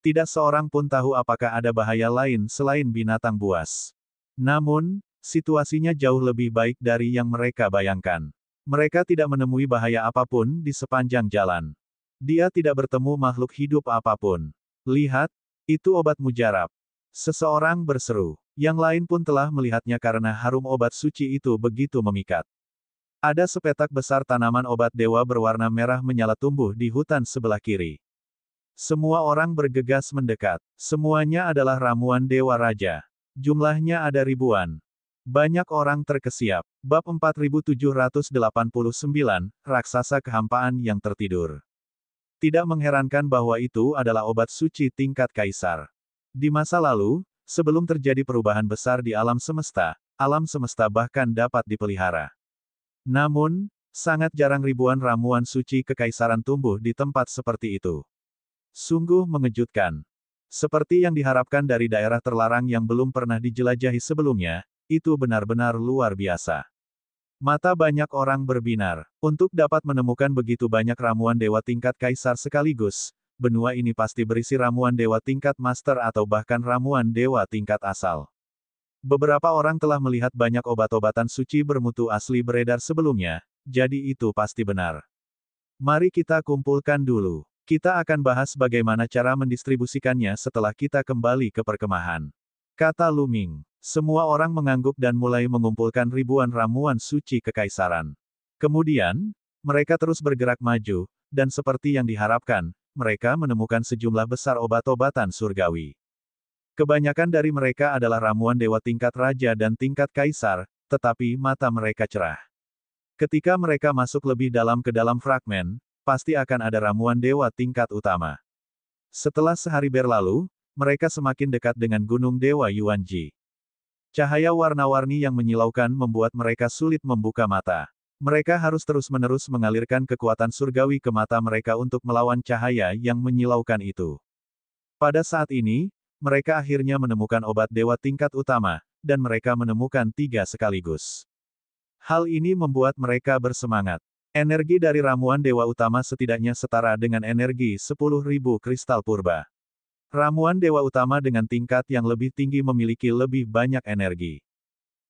Tidak seorang pun tahu apakah ada bahaya lain selain binatang buas. Namun, situasinya jauh lebih baik dari yang mereka bayangkan. Mereka tidak menemui bahaya apapun di sepanjang jalan. Dia tidak bertemu makhluk hidup apapun. Lihat, itu obat mujarab. Seseorang berseru. Yang lain pun telah melihatnya karena harum obat suci itu begitu memikat. Ada sepetak besar tanaman obat dewa berwarna merah menyala tumbuh di hutan sebelah kiri. Semua orang bergegas mendekat. Semuanya adalah ramuan dewa raja. Jumlahnya ada ribuan. Banyak orang terkesiap. Bab 4789, Raksasa Kehampaan yang Tertidur. Tidak mengherankan bahwa itu adalah obat suci tingkat kaisar. Di masa lalu, sebelum terjadi perubahan besar di alam semesta bahkan dapat dipelihara. Namun, sangat jarang ribuan ramuan suci kekaisaran tumbuh di tempat seperti itu. Sungguh mengejutkan. Seperti yang diharapkan dari daerah terlarang yang belum pernah dijelajahi sebelumnya, itu benar-benar luar biasa. Mata banyak orang berbinar. Untuk dapat menemukan begitu banyak ramuan dewa tingkat kaisar sekaligus, benua ini pasti berisi ramuan dewa tingkat master atau bahkan ramuan dewa tingkat asal. Beberapa orang telah melihat banyak obat-obatan suci bermutu asli beredar sebelumnya, jadi itu pasti benar. Mari kita kumpulkan dulu. Kita akan bahas bagaimana cara mendistribusikannya setelah kita kembali ke perkemahan. Kata Lu Ming. Semua orang mengangguk dan mulai mengumpulkan ribuan ramuan suci kekaisaran. Kemudian, mereka terus bergerak maju, dan seperti yang diharapkan, mereka menemukan sejumlah besar obat-obatan surgawi. Kebanyakan dari mereka adalah ramuan dewa tingkat raja dan tingkat kaisar, tetapi mata mereka cerah. Ketika mereka masuk lebih dalam ke dalam fragmen, pasti akan ada ramuan dewa tingkat utama. Setelah sehari berlalu, mereka semakin dekat dengan gunung dewa Yuanji. Cahaya warna-warni yang menyilaukan membuat mereka sulit membuka mata. Mereka harus terus-menerus mengalirkan kekuatan surgawi ke mata mereka untuk melawan cahaya yang menyilaukan itu. Pada saat ini, mereka akhirnya menemukan obat dewa tingkat utama, dan mereka menemukan 3 sekaligus. Hal ini membuat mereka bersemangat. Energi dari ramuan dewa utama setidaknya setara dengan energi 10.000 kristal purba. Ramuan dewa utama dengan tingkat yang lebih tinggi memiliki lebih banyak energi.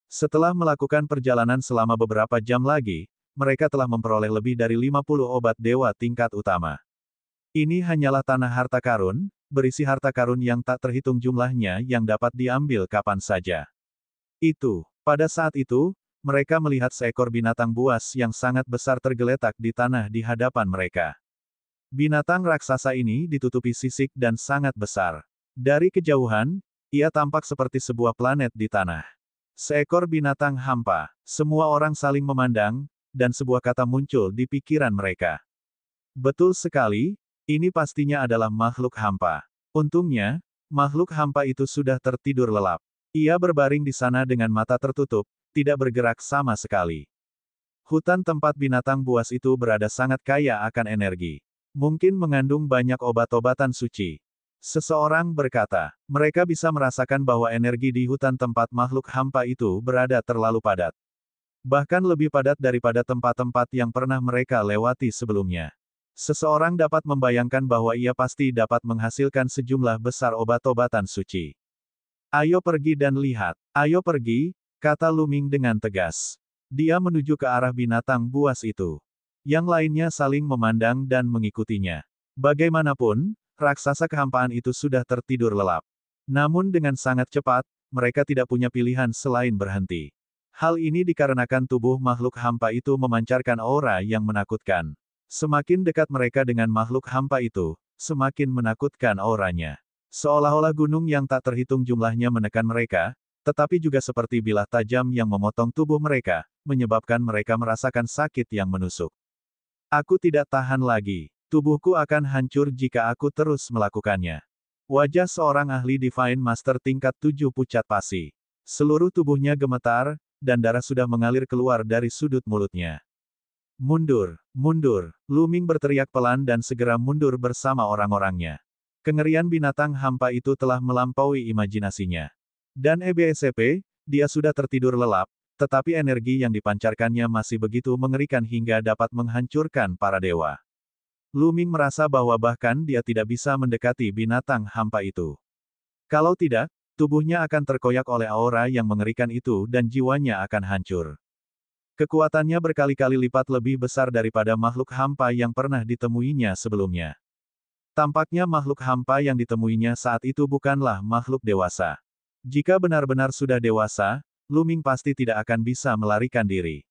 Setelah melakukan perjalanan selama beberapa jam lagi, mereka telah memperoleh lebih dari 50 obat dewa tingkat utama. Ini hanyalah tanah harta karun, berisi harta karun yang tak terhitung jumlahnya yang dapat diambil kapan saja. Pada saat itu, mereka melihat seekor binatang buas yang sangat besar tergeletak di tanah di hadapan mereka. Binatang raksasa ini ditutupi sisik dan sangat besar. Dari kejauhan, ia tampak seperti sebuah planet di tanah. Seekor binatang hampa. Semua orang saling memandang, dan sebuah kata muncul di pikiran mereka. Betul sekali, ini pastinya adalah makhluk hampa. Untungnya, makhluk hampa itu sudah tertidur lelap. Ia berbaring di sana dengan mata tertutup, tidak bergerak sama sekali. Hutan tempat binatang buas itu berada sangat kaya akan energi. Mungkin mengandung banyak obat-obatan suci. Seseorang berkata, mereka bisa merasakan bahwa energi di hutan tempat makhluk hampa itu berada terlalu padat. Bahkan lebih padat daripada tempat-tempat yang pernah mereka lewati sebelumnya. Seseorang dapat membayangkan bahwa ia pasti dapat menghasilkan sejumlah besar obat-obatan suci. Ayo pergi dan lihat. Ayo pergi, kata Lu Ming dengan tegas. Dia menuju ke arah binatang buas itu. Yang lainnya saling memandang dan mengikutinya. Bagaimanapun, raksasa kehampaan itu sudah tertidur lelap. Namun dengan sangat cepat, mereka tidak punya pilihan selain berhenti. Hal ini dikarenakan tubuh makhluk hampa itu memancarkan aura yang menakutkan. Semakin dekat mereka dengan makhluk hampa itu, semakin menakutkan auranya. Seolah-olah gunung yang tak terhitung jumlahnya menekan mereka, tetapi juga seperti bilah tajam yang memotong tubuh mereka, menyebabkan mereka merasakan sakit yang menusuk. Aku tidak tahan lagi. Tubuhku akan hancur jika aku terus melakukannya. Wajah seorang ahli Divine Master tingkat 7 pucat pasi. Seluruh tubuhnya gemetar, dan darah sudah mengalir keluar dari sudut mulutnya. Mundur, mundur. Lu Ming berteriak pelan dan segera mundur bersama orang-orangnya. Kengerian binatang hampa itu telah melampaui imajinasinya. Dan EBSCP, dia sudah tertidur lelap, tetapi energi yang dipancarkannya masih begitu mengerikan hingga dapat menghancurkan para dewa. Lu Ming merasa bahwa bahkan dia tidak bisa mendekati binatang hampa itu. Kalau tidak, tubuhnya akan terkoyak oleh aura yang mengerikan itu dan jiwanya akan hancur. Kekuatannya berkali-kali lipat lebih besar daripada makhluk hampa yang pernah ditemuinya sebelumnya. Tampaknya makhluk hampa yang ditemuinya saat itu bukanlah makhluk dewasa. Jika benar-benar sudah dewasa, Lu Ming pasti tidak akan bisa melarikan diri.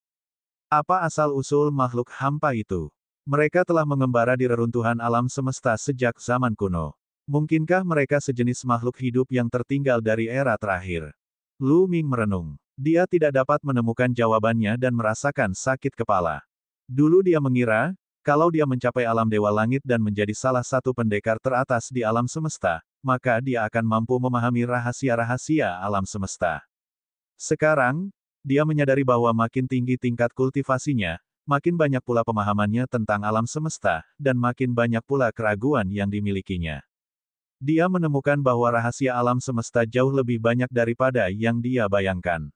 Apa asal-usul makhluk hampa itu? Mereka telah mengembara di reruntuhan alam semesta sejak zaman kuno. Mungkinkah mereka sejenis makhluk hidup yang tertinggal dari era terakhir? Lu Ming merenung. Dia tidak dapat menemukan jawabannya dan merasakan sakit kepala. Dulu dia mengira, kalau dia mencapai alam Dewa Langit dan menjadi salah satu pendekar teratas di alam semesta, maka dia akan mampu memahami rahasia-rahasia alam semesta. Sekarang, dia menyadari bahwa makin tinggi tingkat kultivasinya, makin banyak pula pemahamannya tentang alam semesta, dan makin banyak pula keraguan yang dimilikinya. Dia menemukan bahwa rahasia alam semesta jauh lebih banyak daripada yang dia bayangkan.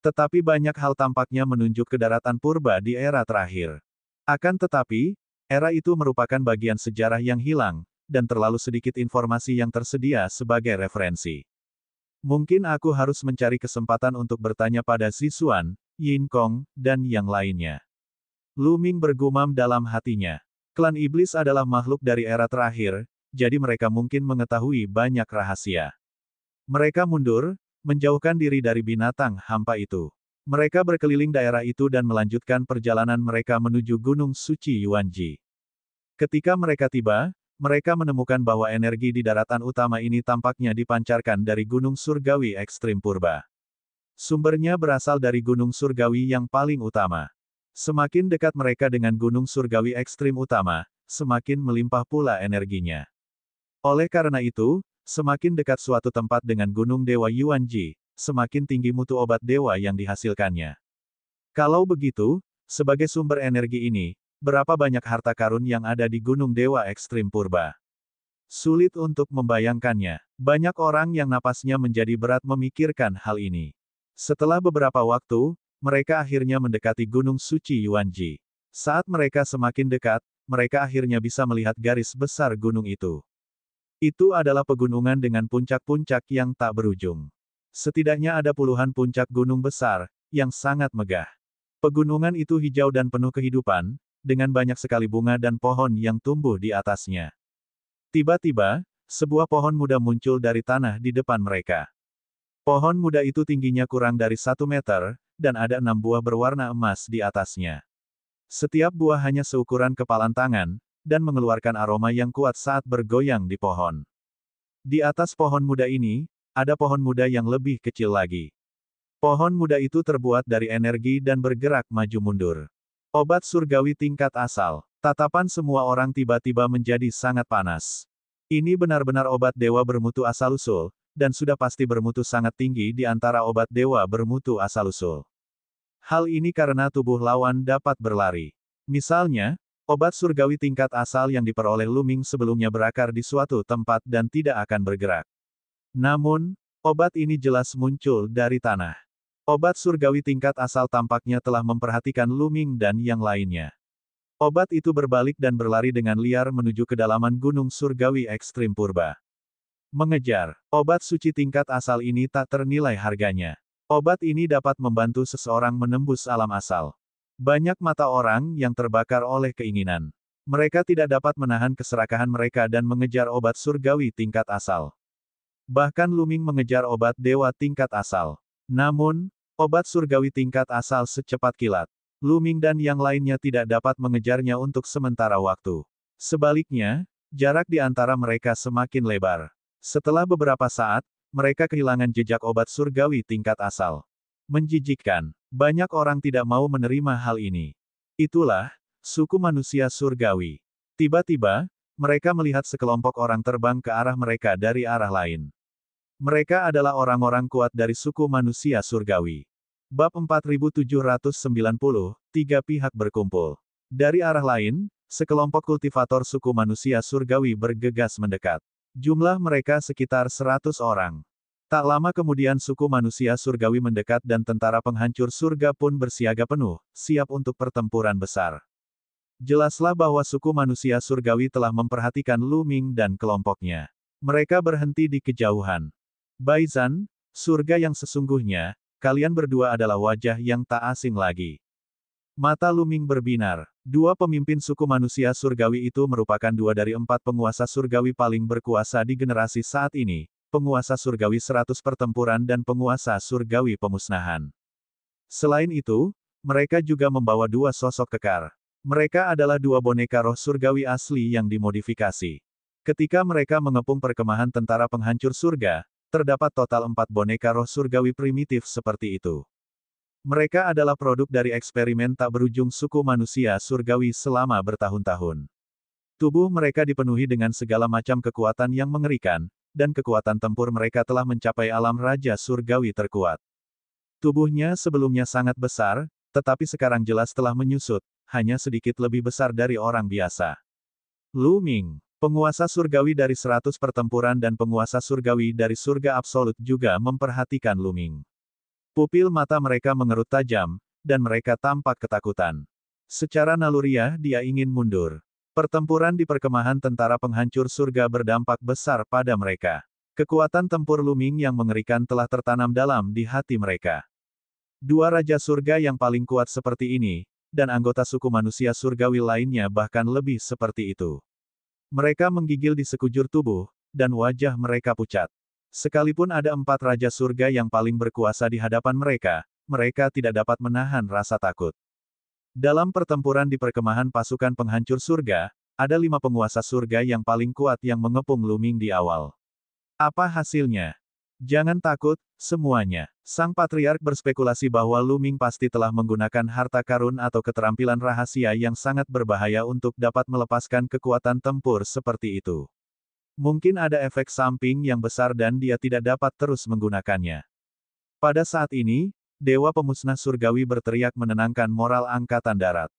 Tetapi banyak hal tampaknya menunjuk ke daratan purba di era terakhir. Akan tetapi, era itu merupakan bagian sejarah yang hilang, dan terlalu sedikit informasi yang tersedia sebagai referensi. Mungkin aku harus mencari kesempatan untuk bertanya pada Zixuan, Yin Kong, dan yang lainnya. Lu Ming bergumam dalam hatinya. Klan iblis adalah makhluk dari era terakhir, jadi mereka mungkin mengetahui banyak rahasia. Mereka mundur, menjauhkan diri dari binatang hampa itu. Mereka berkeliling daerah itu dan melanjutkan perjalanan mereka menuju Gunung Suci Yuanji. Ketika mereka tiba, mereka menemukan bahwa energi di daratan utama ini tampaknya dipancarkan dari Gunung Surgawi Ekstrim Purba. Sumbernya berasal dari Gunung Surgawi yang paling utama. Semakin dekat mereka dengan Gunung Surgawi Ekstrim Utama, semakin melimpah pula energinya. Oleh karena itu, semakin dekat suatu tempat dengan Gunung Dewa Yuanji, semakin tinggi mutu obat dewa yang dihasilkannya. Kalau begitu, sebagai sumber energi ini, berapa banyak harta karun yang ada di Gunung Dewa Ekstrim Purba? Sulit untuk membayangkannya. Banyak orang yang napasnya menjadi berat memikirkan hal ini. Setelah beberapa waktu, mereka akhirnya mendekati Gunung Suci Yuanji. Saat mereka semakin dekat, mereka akhirnya bisa melihat garis besar gunung itu. Itu adalah pegunungan dengan puncak-puncak yang tak berujung. Setidaknya ada puluhan puncak gunung besar, yang sangat megah. Pegunungan itu hijau dan penuh kehidupan, dengan banyak sekali bunga dan pohon yang tumbuh di atasnya. Tiba-tiba, sebuah pohon muda muncul dari tanah di depan mereka. Pohon muda itu tingginya kurang dari 1 meter, dan ada 6 buah berwarna emas di atasnya. Setiap buah hanya seukuran kepalan tangan, dan mengeluarkan aroma yang kuat saat bergoyang di pohon. Di atas pohon muda ini, ada pohon muda yang lebih kecil lagi. Pohon muda itu terbuat dari energi dan bergerak maju mundur. Obat surgawi tingkat asal. Tatapan semua orang tiba-tiba menjadi sangat panas. Ini benar-benar obat dewa bermutu asal-usul, dan sudah pasti bermutu sangat tinggi di antara obat dewa bermutu asal-usul. Hal ini karena tubuh lawan dapat berlari. Misalnya, obat surgawi tingkat asal yang diperoleh Lu Ming sebelumnya berakar di suatu tempat dan tidak akan bergerak. Namun, obat ini jelas muncul dari tanah. Obat surgawi tingkat asal tampaknya telah memperhatikan Lu Ming dan yang lainnya. Obat itu berbalik dan berlari dengan liar menuju kedalaman Gunung Surgawi Ekstrim Purba. Mengejar, obat suci tingkat asal ini tak ternilai harganya. Obat ini dapat membantu seseorang menembus alam asal. Banyak mata orang yang terbakar oleh keinginan. Mereka tidak dapat menahan keserakahan mereka dan mengejar obat surgawi tingkat asal. Bahkan Lu Ming mengejar obat dewa tingkat asal. Namun, obat surgawi tingkat asal secepat kilat. Lu Ming dan yang lainnya tidak dapat mengejarnya untuk sementara waktu. Sebaliknya, jarak di antara mereka semakin lebar. Setelah beberapa saat, mereka kehilangan jejak obat surgawi tingkat asal. Menjijikkan. Banyak orang tidak mau menerima hal ini. Itulah, suku manusia surgawi. Tiba-tiba, mereka melihat sekelompok orang terbang ke arah mereka dari arah lain. Mereka adalah orang-orang kuat dari suku manusia surgawi. Bab 4790, 3 pihak berkumpul. Dari arah lain, sekelompok kultivator suku manusia surgawi bergegas mendekat. Jumlah mereka sekitar 100 orang. Tak lama kemudian suku manusia surgawi mendekat dan tentara penghancur surga pun bersiaga penuh, siap untuk pertempuran besar. Jelaslah bahwa suku manusia surgawi telah memperhatikan Lu Ming dan kelompoknya. Mereka berhenti di kejauhan. Baizan, surga yang sesungguhnya, kalian berdua adalah wajah yang tak asing lagi. Mata Lu Ming berbinar. Dua pemimpin suku manusia surgawi itu merupakan 2 dari 4 penguasa surgawi paling berkuasa di generasi saat ini. Penguasa surgawi 100 pertempuran dan penguasa surgawi pemusnahan. Selain itu, mereka juga membawa 2 sosok kekar. Mereka adalah 2 boneka roh surgawi asli yang dimodifikasi. Ketika mereka mengepung perkemahan tentara penghancur surga, terdapat total 4 boneka roh surgawi primitif seperti itu. Mereka adalah produk dari eksperimen tak berujung suku manusia surgawi selama bertahun-tahun. Tubuh mereka dipenuhi dengan segala macam kekuatan yang mengerikan, dan kekuatan tempur mereka telah mencapai alam raja surgawi terkuat. Tubuhnya sebelumnya sangat besar, tetapi sekarang jelas telah menyusut, hanya sedikit lebih besar dari orang biasa. Lu Ming, penguasa surgawi dari 100 pertempuran dan penguasa surgawi dari surga absolut juga memperhatikan Lu Ming. Pupil mata mereka mengerut tajam, dan mereka tampak ketakutan. Secara naluriah dia ingin mundur. Pertempuran di perkemahan tentara penghancur surga berdampak besar pada mereka. Kekuatan tempur Lu Ming yang mengerikan telah tertanam dalam di hati mereka. Dua raja surga yang paling kuat seperti ini, dan anggota suku manusia surgawi lainnya bahkan lebih seperti itu. Mereka menggigil di sekujur tubuh, dan wajah mereka pucat. Sekalipun ada 4 raja surga yang paling berkuasa di hadapan mereka, mereka tidak dapat menahan rasa takut. Dalam pertempuran di perkemahan pasukan penghancur surga, ada 5 penguasa surga yang paling kuat yang mengepung Lu Ming di awal. Apa hasilnya? Jangan takut, semuanya. Sang Patriark berspekulasi bahwa Lu Ming pasti telah menggunakan harta karun atau keterampilan rahasia yang sangat berbahaya untuk dapat melepaskan kekuatan tempur seperti itu. Mungkin ada efek samping yang besar dan dia tidak dapat terus menggunakannya. Pada saat ini, Dewa Pemusnah Surgawi berteriak menenangkan moral Angkatan Darat.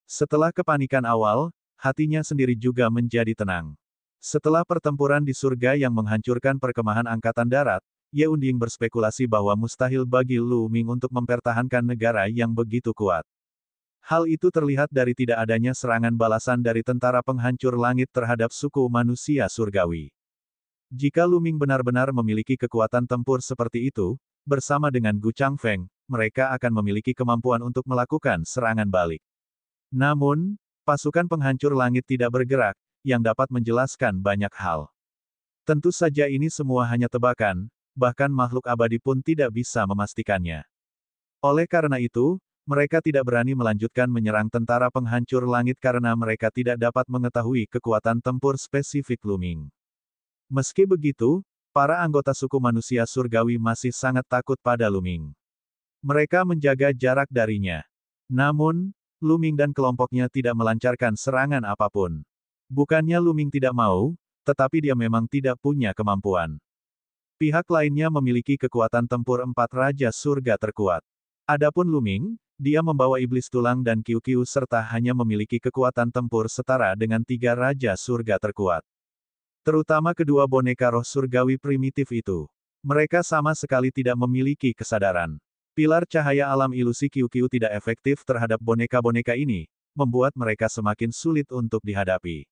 Setelah kepanikan awal, hatinya sendiri juga menjadi tenang. Setelah pertempuran di surga yang menghancurkan perkemahan Angkatan Darat, Ye Unding berspekulasi bahwa mustahil bagi Lu Ming untuk mempertahankan negara yang begitu kuat. Hal itu terlihat dari tidak adanya serangan balasan dari tentara penghancur langit terhadap suku manusia surgawi. Jika Lu Ming benar-benar memiliki kekuatan tempur seperti itu, bersama dengan Gu Changfeng, mereka akan memiliki kemampuan untuk melakukan serangan balik. Namun, pasukan penghancur langit tidak bergerak, yang dapat menjelaskan banyak hal. Tentu saja ini semua hanya tebakan, bahkan makhluk abadi pun tidak bisa memastikannya. Oleh karena itu, mereka tidak berani melanjutkan menyerang tentara penghancur langit karena mereka tidak dapat mengetahui kekuatan tempur spesifik Lu Ming. Meski begitu, para anggota suku manusia surgawi masih sangat takut pada Lu Ming. Mereka menjaga jarak darinya. Namun, Lu Ming dan kelompoknya tidak melancarkan serangan apapun. Bukannya Lu Ming tidak mau, tetapi dia memang tidak punya kemampuan. Pihak lainnya memiliki kekuatan tempur 4 raja surga terkuat. Adapun Lu Ming, dia membawa iblis tulang dan Qiu-Qiu serta hanya memiliki kekuatan tempur setara dengan 3 raja surga terkuat. Terutama kedua boneka roh surgawi primitif itu. Mereka sama sekali tidak memiliki kesadaran. Pilar cahaya alam ilusi Qiu-Qiu tidak efektif terhadap boneka-boneka ini, membuat mereka semakin sulit untuk dihadapi.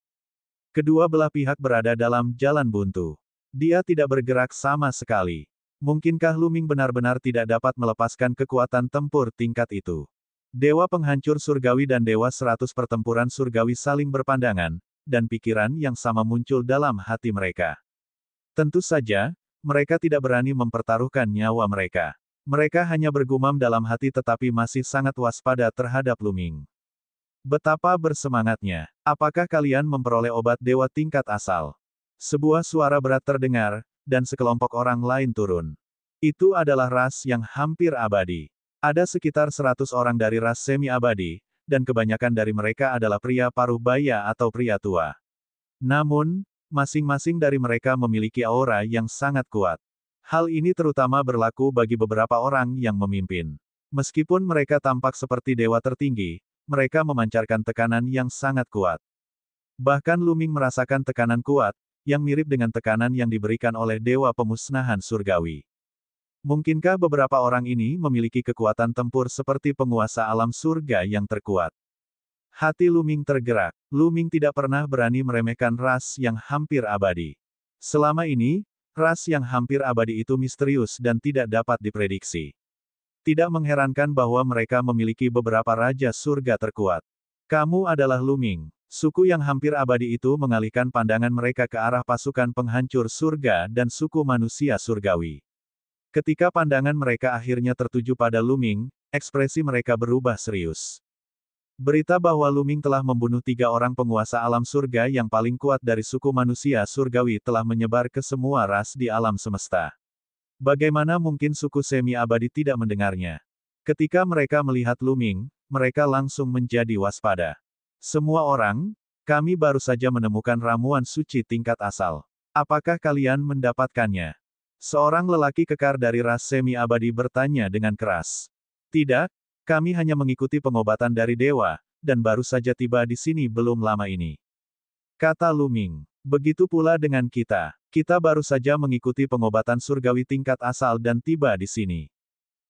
Kedua belah pihak berada dalam jalan buntu. Dia tidak bergerak sama sekali. Mungkinkah Lu Ming benar-benar tidak dapat melepaskan kekuatan tempur tingkat itu? Dewa penghancur surgawi dan Dewa 100 pertempuran surgawi saling berpandangan, dan pikiran yang sama muncul dalam hati mereka. Tentu saja, mereka tidak berani mempertaruhkan nyawa mereka. Mereka hanya bergumam dalam hati tetapi masih sangat waspada terhadap Lu Ming. Betapa bersemangatnya. Apakah kalian memperoleh obat dewa tingkat asal? Sebuah suara berat terdengar, dan sekelompok orang lain turun. Itu adalah ras yang hampir abadi. Ada sekitar 100 orang dari ras semi-abadi, dan kebanyakan dari mereka adalah pria paruh baya atau pria tua. Namun, masing-masing dari mereka memiliki aura yang sangat kuat. Hal ini terutama berlaku bagi beberapa orang yang memimpin. Meskipun mereka tampak seperti dewa tertinggi, mereka memancarkan tekanan yang sangat kuat. Bahkan Lu Ming merasakan tekanan kuat, yang mirip dengan tekanan yang diberikan oleh Dewa Pemusnahan Surgawi. Mungkinkah beberapa orang ini memiliki kekuatan tempur seperti penguasa alam surga yang terkuat? Hati Lu Ming tergerak. Lu Ming tidak pernah berani meremehkan ras yang hampir abadi. Selama ini, ras yang hampir abadi itu misterius dan tidak dapat diprediksi. Tidak mengherankan bahwa mereka memiliki beberapa raja surga terkuat. Kamu adalah Lu Ming. Suku yang hampir abadi itu mengalihkan pandangan mereka ke arah pasukan penghancur surga dan suku manusia surgawi. Ketika pandangan mereka akhirnya tertuju pada Lu Ming, ekspresi mereka berubah serius. Berita bahwa Luming telah membunuh 3 orang penguasa alam surga yang paling kuat dari suku manusia surgawi telah menyebar ke semua ras di alam semesta. Bagaimana mungkin suku semi-abadi tidak mendengarnya? Ketika mereka melihat Luming, mereka langsung menjadi waspada. Semua orang, kami baru saja menemukan ramuan suci tingkat asal. Apakah kalian mendapatkannya? Seorang lelaki kekar dari ras semi-abadi bertanya dengan keras. Tidak, kami hanya mengikuti pengobatan dari dewa, dan baru saja tiba di sini belum lama ini. Kata Luming. Begitu pula dengan kita. Kita baru saja mengikuti pengobatan surgawi tingkat asal dan tiba di sini.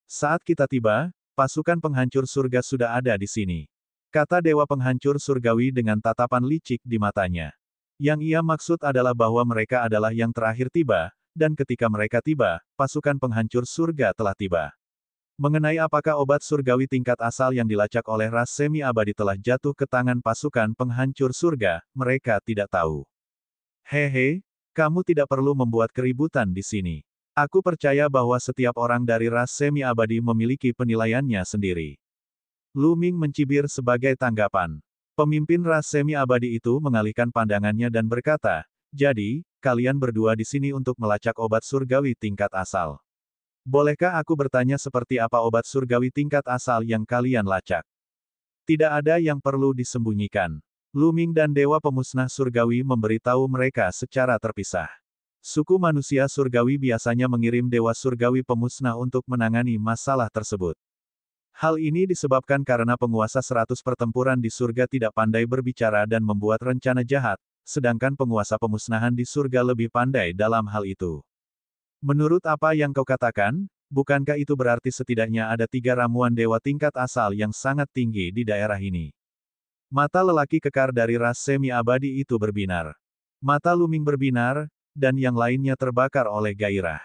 Saat kita tiba, pasukan penghancur surga sudah ada di sini. Kata dewa penghancur surgawi dengan tatapan licik di matanya. Yang ia maksud adalah bahwa mereka adalah yang terakhir tiba, dan ketika mereka tiba, pasukan penghancur surga telah tiba. Mengenai apakah obat surgawi tingkat asal yang dilacak oleh ras semi-abadi telah jatuh ke tangan pasukan penghancur surga, mereka tidak tahu. Hehe, kamu tidak perlu membuat keributan di sini. Aku percaya bahwa setiap orang dari ras semi-abadi memiliki penilaiannya sendiri. Luming mencibir sebagai tanggapan. Pemimpin ras semi-abadi itu mengalihkan pandangannya dan berkata, jadi, kalian berdua di sini untuk melacak obat surgawi tingkat asal. Bolehkah aku bertanya seperti apa obat surgawi tingkat asal yang kalian lacak? Tidak ada yang perlu disembunyikan. Luming dan Dewa Pemusnah Surgawi memberitahu mereka secara terpisah. Suku manusia surgawi biasanya mengirim Dewa Surgawi Pemusnah untuk menangani masalah tersebut. Hal ini disebabkan karena penguasa 100 pertempuran di surga tidak pandai berbicara dan membuat rencana jahat, sedangkan penguasa pemusnahan di surga lebih pandai dalam hal itu. Menurut apa yang kau katakan, bukankah itu berarti setidaknya ada 3 ramuan dewa tingkat asal yang sangat tinggi di daerah ini? Mata lelaki kekar dari ras semi-abadi itu berbinar. Mata Luming berbinar, dan yang lainnya terbakar oleh gairah.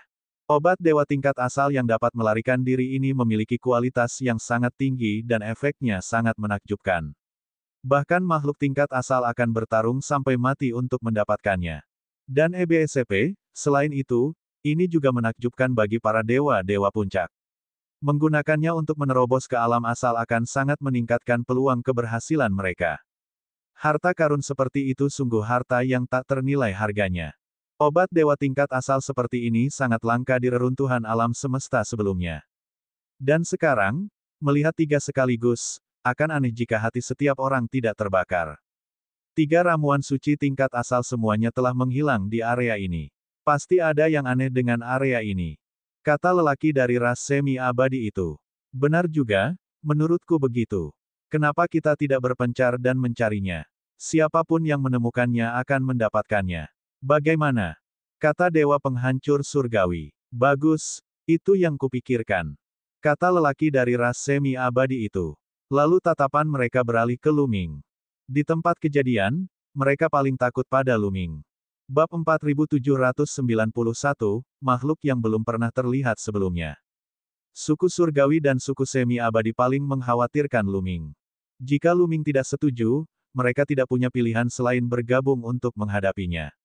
Obat dewa tingkat asal yang dapat melarikan diri ini memiliki kualitas yang sangat tinggi dan efeknya sangat menakjubkan. Bahkan makhluk tingkat asal akan bertarung sampai mati untuk mendapatkannya. Dan EBSCP, selain itu, ini juga menakjubkan bagi para dewa-dewa puncak. Menggunakannya untuk menerobos ke alam asal akan sangat meningkatkan peluang keberhasilan mereka. Harta karun seperti itu sungguh harta yang tak ternilai harganya. Obat dewa tingkat asal seperti ini sangat langka di reruntuhan alam semesta sebelumnya. Dan sekarang, melihat 3 sekaligus, akan aneh jika hati setiap orang tidak terbakar. 3 ramuan suci tingkat asal semuanya telah menghilang di area ini. Pasti ada yang aneh dengan area ini. Kata lelaki dari ras semi-abadi itu. Benar juga, menurutku begitu. Kenapa kita tidak berpencar dan mencarinya? Siapapun yang menemukannya akan mendapatkannya. Bagaimana? Kata dewa penghancur surgawi. Bagus, itu yang kupikirkan. Kata lelaki dari ras semi-abadi itu. Lalu tatapan mereka beralih ke Luming. Di tempat kejadian, mereka paling takut pada Luming. Bab 4791, makhluk yang belum pernah terlihat sebelumnya. Suku surgawi dan suku semi-abadi paling mengkhawatirkan Luming. Jika Luming tidak setuju, mereka tidak punya pilihan selain bergabung untuk menghadapinya.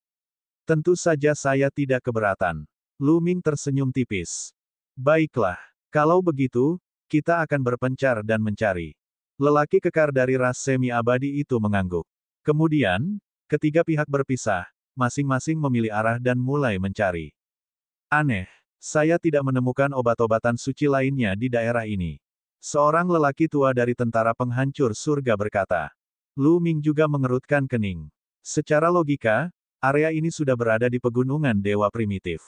Tentu saja saya tidak keberatan. Luming tersenyum tipis. Baiklah, kalau begitu, kita akan berpencar dan mencari. Lelaki kekar dari ras semi-abadi itu mengangguk. Kemudian, ketiga pihak berpisah. Masing-masing memilih arah dan mulai mencari. Aneh, saya tidak menemukan obat-obatan suci lainnya di daerah ini. Seorang lelaki tua dari tentara penghancur surga berkata. Luming juga mengerutkan kening. Secara logika, area ini sudah berada di pegunungan dewa primitif.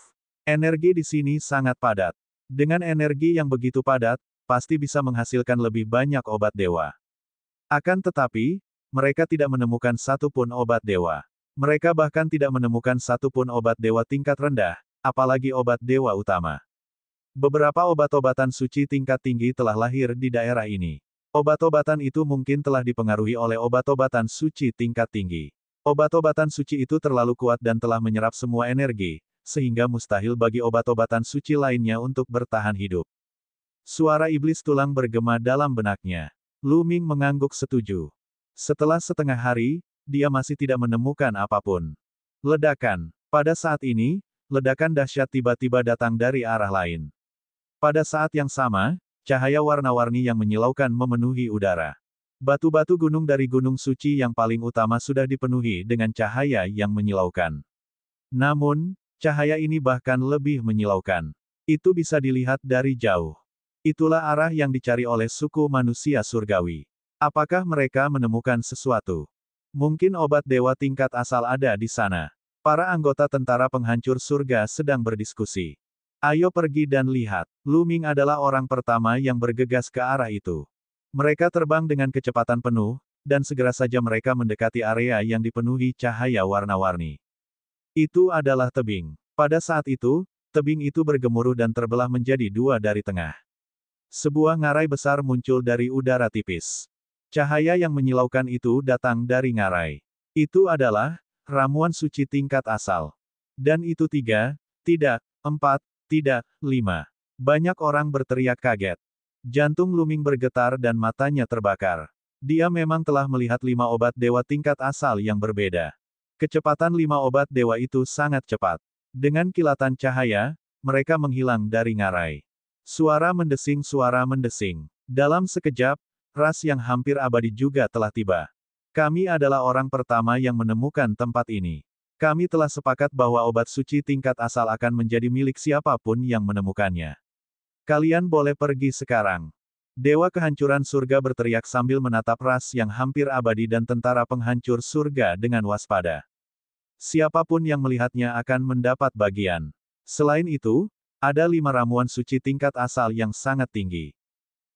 Energi di sini sangat padat. Dengan energi yang begitu padat, pasti bisa menghasilkan lebih banyak obat dewa. Akan tetapi, mereka tidak menemukan satupun obat dewa. Mereka bahkan tidak menemukan satupun obat dewa tingkat rendah, apalagi obat dewa utama. Beberapa obat-obatan suci tingkat tinggi telah lahir di daerah ini. Obat-obatan itu mungkin telah dipengaruhi oleh obat-obatan suci tingkat tinggi. Obat-obatan suci itu terlalu kuat dan telah menyerap semua energi, sehingga mustahil bagi obat-obatan suci lainnya untuk bertahan hidup. Suara iblis tulang bergema dalam benaknya. Luming mengangguk setuju. Setelah setengah hari, dia masih tidak menemukan apapun. Ledakan. Pada saat ini, ledakan dahsyat tiba-tiba datang dari arah lain. Pada saat yang sama, cahaya warna-warni yang menyilaukan memenuhi udara. Batu-batu gunung dari Gunung Suci yang paling utama sudah dipenuhi dengan cahaya yang menyilaukan. Namun, cahaya ini bahkan lebih menyilaukan. Itu bisa dilihat dari jauh. Itulah arah yang dicari oleh suku manusia surgawi. Apakah mereka menemukan sesuatu? Mungkin obat dewa tingkat asal ada di sana. Para anggota tentara penghancur surga sedang berdiskusi. Ayo pergi dan lihat. Lu Ming adalah orang pertama yang bergegas ke arah itu. Mereka terbang dengan kecepatan penuh, dan segera saja mereka mendekati area yang dipenuhi cahaya warna-warni. Itu adalah tebing. Pada saat itu, tebing itu bergemuruh dan terbelah menjadi dua dari tengah. Sebuah ngarai besar muncul dari udara tipis. Cahaya yang menyilaukan itu datang dari ngarai. Itu adalah ramuan suci tingkat asal. Dan itu 3, tidak, 4, tidak, 5. Banyak orang berteriak kaget. Jantung Lu Ming bergetar dan matanya terbakar. Dia memang telah melihat 5 obat dewa tingkat asal yang berbeda. Kecepatan 5 obat dewa itu sangat cepat. Dengan kilatan cahaya, mereka menghilang dari ngarai. Suara mendesing. Dalam sekejap, ras yang hampir abadi juga telah tiba. Kami adalah orang pertama yang menemukan tempat ini. Kami telah sepakat bahwa obat suci tingkat asal akan menjadi milik siapapun yang menemukannya. Kalian boleh pergi sekarang. Dewa kehancuran surga berteriak sambil menatap ras yang hampir abadi dan tentara penghancur surga dengan waspada. Siapapun yang melihatnya akan mendapat bagian. Selain itu, ada 5 ramuan suci tingkat asal yang sangat tinggi.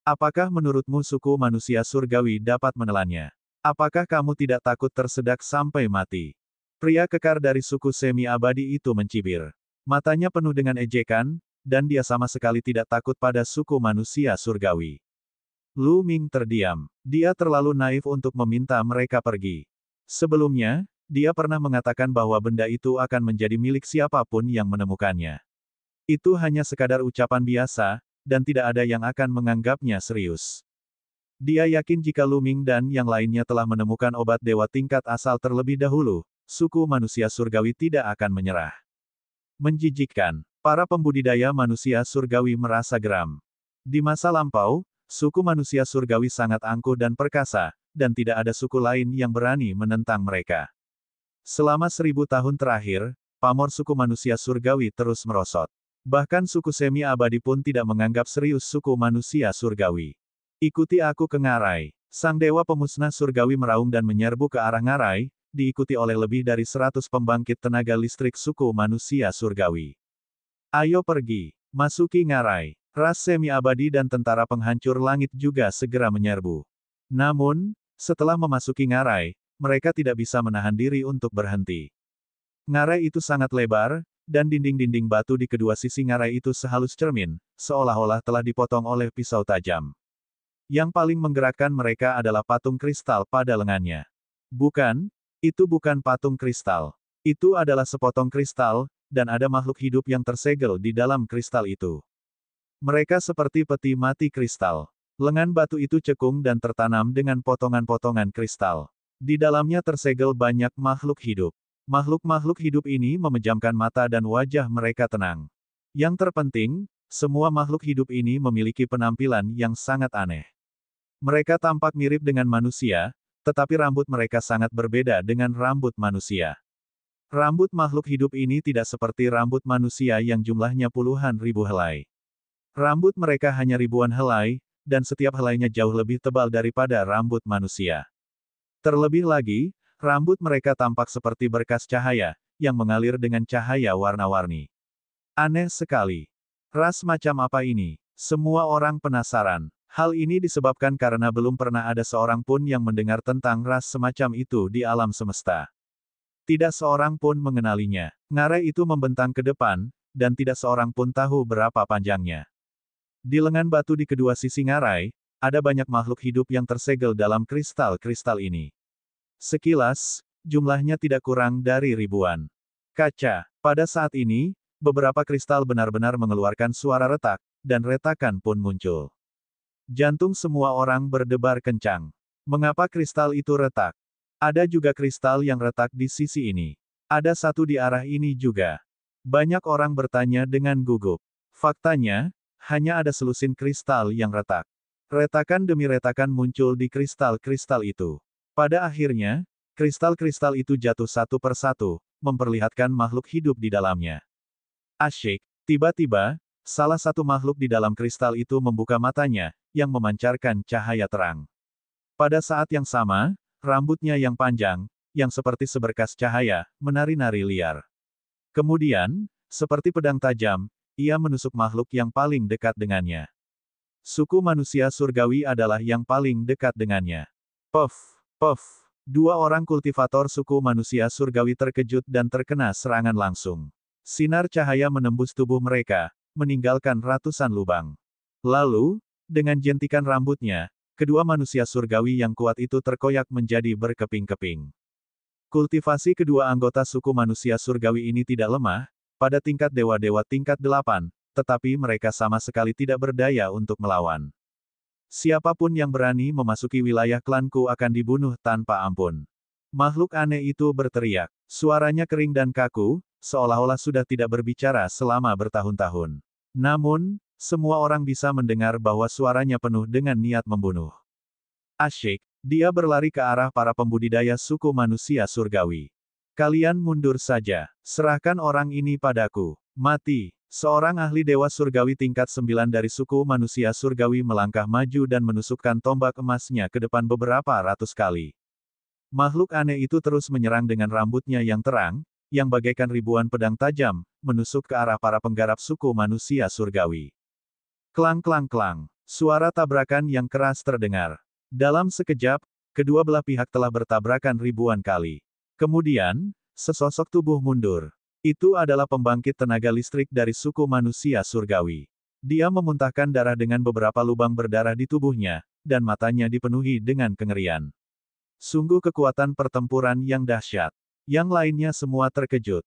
Apakah menurutmu suku manusia surgawi dapat menelannya? Apakah kamu tidak takut tersedak sampai mati? Pria kekar dari suku semi-abadi itu mencibir. Matanya penuh dengan ejekan, dan dia sama sekali tidak takut pada suku manusia surgawi. Lu Ming terdiam. Dia terlalu naif untuk meminta mereka pergi. Sebelumnya, dia pernah mengatakan bahwa benda itu akan menjadi milik siapapun yang menemukannya. Itu hanya sekadar ucapan biasa, dan tidak ada yang akan menganggapnya serius. Dia yakin jika Lu Ming dan yang lainnya telah menemukan obat dewa tingkat asal terlebih dahulu, suku manusia surgawi tidak akan menyerah. Menjijikkan. Para pembudidaya manusia surgawi merasa geram. Di masa lampau, suku manusia surgawi sangat angkuh dan perkasa, dan tidak ada suku lain yang berani menentang mereka. Selama 1000 tahun terakhir, pamor suku manusia surgawi terus merosot. Bahkan suku semi-abadi pun tidak menganggap serius suku manusia surgawi. Ikuti aku ke ngarai. Sang dewa pemusnah surgawi meraung dan menyerbu ke arah ngarai, diikuti oleh lebih dari 100 pembangkit tenaga listrik suku manusia surgawi. Ayo pergi. Masuki ngarai. Ras semi-abadi dan tentara penghancur langit juga segera menyerbu. Namun, setelah memasuki ngarai, mereka tidak bisa menahan diri untuk berhenti. Ngarai itu sangat lebar, dan dinding-dinding batu di kedua sisi ngarai itu sehalus cermin, seolah-olah telah dipotong oleh pisau tajam. Yang paling menggerakkan mereka adalah patung kristal pada lengannya. Bukan, itu bukan patung kristal. Itu adalah sepotong kristal, dan ada makhluk hidup yang tersegel di dalam kristal itu. Mereka seperti peti mati kristal. Lengan batu itu cekung dan tertanam dengan potongan-potongan kristal. Di dalamnya tersegel banyak makhluk hidup. Makhluk-makhluk hidup ini memejamkan mata dan wajah mereka tenang. Yang terpenting, semua makhluk hidup ini memiliki penampilan yang sangat aneh. Mereka tampak mirip dengan manusia, tetapi rambut mereka sangat berbeda dengan rambut manusia. Rambut makhluk hidup ini tidak seperti rambut manusia yang jumlahnya puluhan ribu helai. Rambut mereka hanya ribuan helai, dan setiap helainya jauh lebih tebal daripada rambut manusia. Terlebih lagi, rambut mereka tampak seperti berkas cahaya, yang mengalir dengan cahaya warna-warni. Aneh sekali. Ras macam apa ini? Semua orang penasaran. Hal ini disebabkan karena belum pernah ada seorang pun yang mendengar tentang ras semacam itu di alam semesta. Tidak seorang pun mengenalinya. Ngarai itu membentang ke depan, dan tidak seorang pun tahu berapa panjangnya. Di lengan batu di kedua sisi ngarai, ada banyak makhluk hidup yang tersegel dalam kristal-kristal ini. Sekilas, jumlahnya tidak kurang dari ribuan. Kaca. Pada saat ini, beberapa kristal benar-benar mengeluarkan suara retak, dan retakan pun muncul. Jantung semua orang berdebar kencang. Mengapa kristal itu retak? Ada juga kristal yang retak di sisi ini. Ada satu di arah ini juga. Banyak orang bertanya dengan gugup. Faktanya, hanya ada selusin kristal yang retak. Retakan demi retakan muncul di kristal-kristal itu. Pada akhirnya, kristal-kristal itu jatuh satu per satu, memperlihatkan makhluk hidup di dalamnya. Asyik. Tiba-tiba, salah satu makhluk di dalam kristal itu membuka matanya, yang memancarkan cahaya terang. Pada saat yang sama, rambutnya yang panjang, yang seperti seberkas cahaya, menari-nari liar. Kemudian, seperti pedang tajam, ia menusuk makhluk yang paling dekat dengannya. Suku manusia surgawi adalah yang paling dekat dengannya. Puff, puff. Dua orang kultivator suku manusia surgawi terkejut dan terkena serangan langsung. Sinar cahaya menembus tubuh mereka, meninggalkan ratusan lubang. Lalu, dengan jentikan rambutnya, kedua manusia surgawi yang kuat itu terkoyak menjadi berkeping-keping. Kultivasi kedua anggota suku manusia surgawi ini tidak lemah, pada tingkat dewa-dewa tingkat 8, tetapi mereka sama sekali tidak berdaya untuk melawan. Siapapun yang berani memasuki wilayah klanku akan dibunuh tanpa ampun. Makhluk aneh itu berteriak. Suaranya kering dan kaku, seolah-olah sudah tidak berbicara selama bertahun-tahun. Namun, semua orang bisa mendengar bahwa suaranya penuh dengan niat membunuh. Asyik, dia berlari ke arah para pembudidaya suku manusia surgawi. Kalian mundur saja. Serahkan orang ini padaku. Mati. Seorang ahli dewa surgawi tingkat 9 dari suku manusia surgawi melangkah maju dan menusukkan tombak emasnya ke depan beberapa ratus kali. Makhluk aneh itu terus menyerang dengan rambutnya yang terang, yang bagaikan ribuan pedang tajam, menusuk ke arah para penggarap suku manusia surgawi. Klang-klang-klang. Suara tabrakan yang keras terdengar. Dalam sekejap, kedua belah pihak telah bertabrakan ribuan kali. Kemudian, sesosok tubuh mundur. Itu adalah pembangkit tenaga listrik dari suku manusia surgawi. Dia memuntahkan darah dengan beberapa lubang berdarah di tubuhnya, dan matanya dipenuhi dengan kengerian. Sungguh kekuatan pertempuran yang dahsyat. Yang lainnya semua terkejut.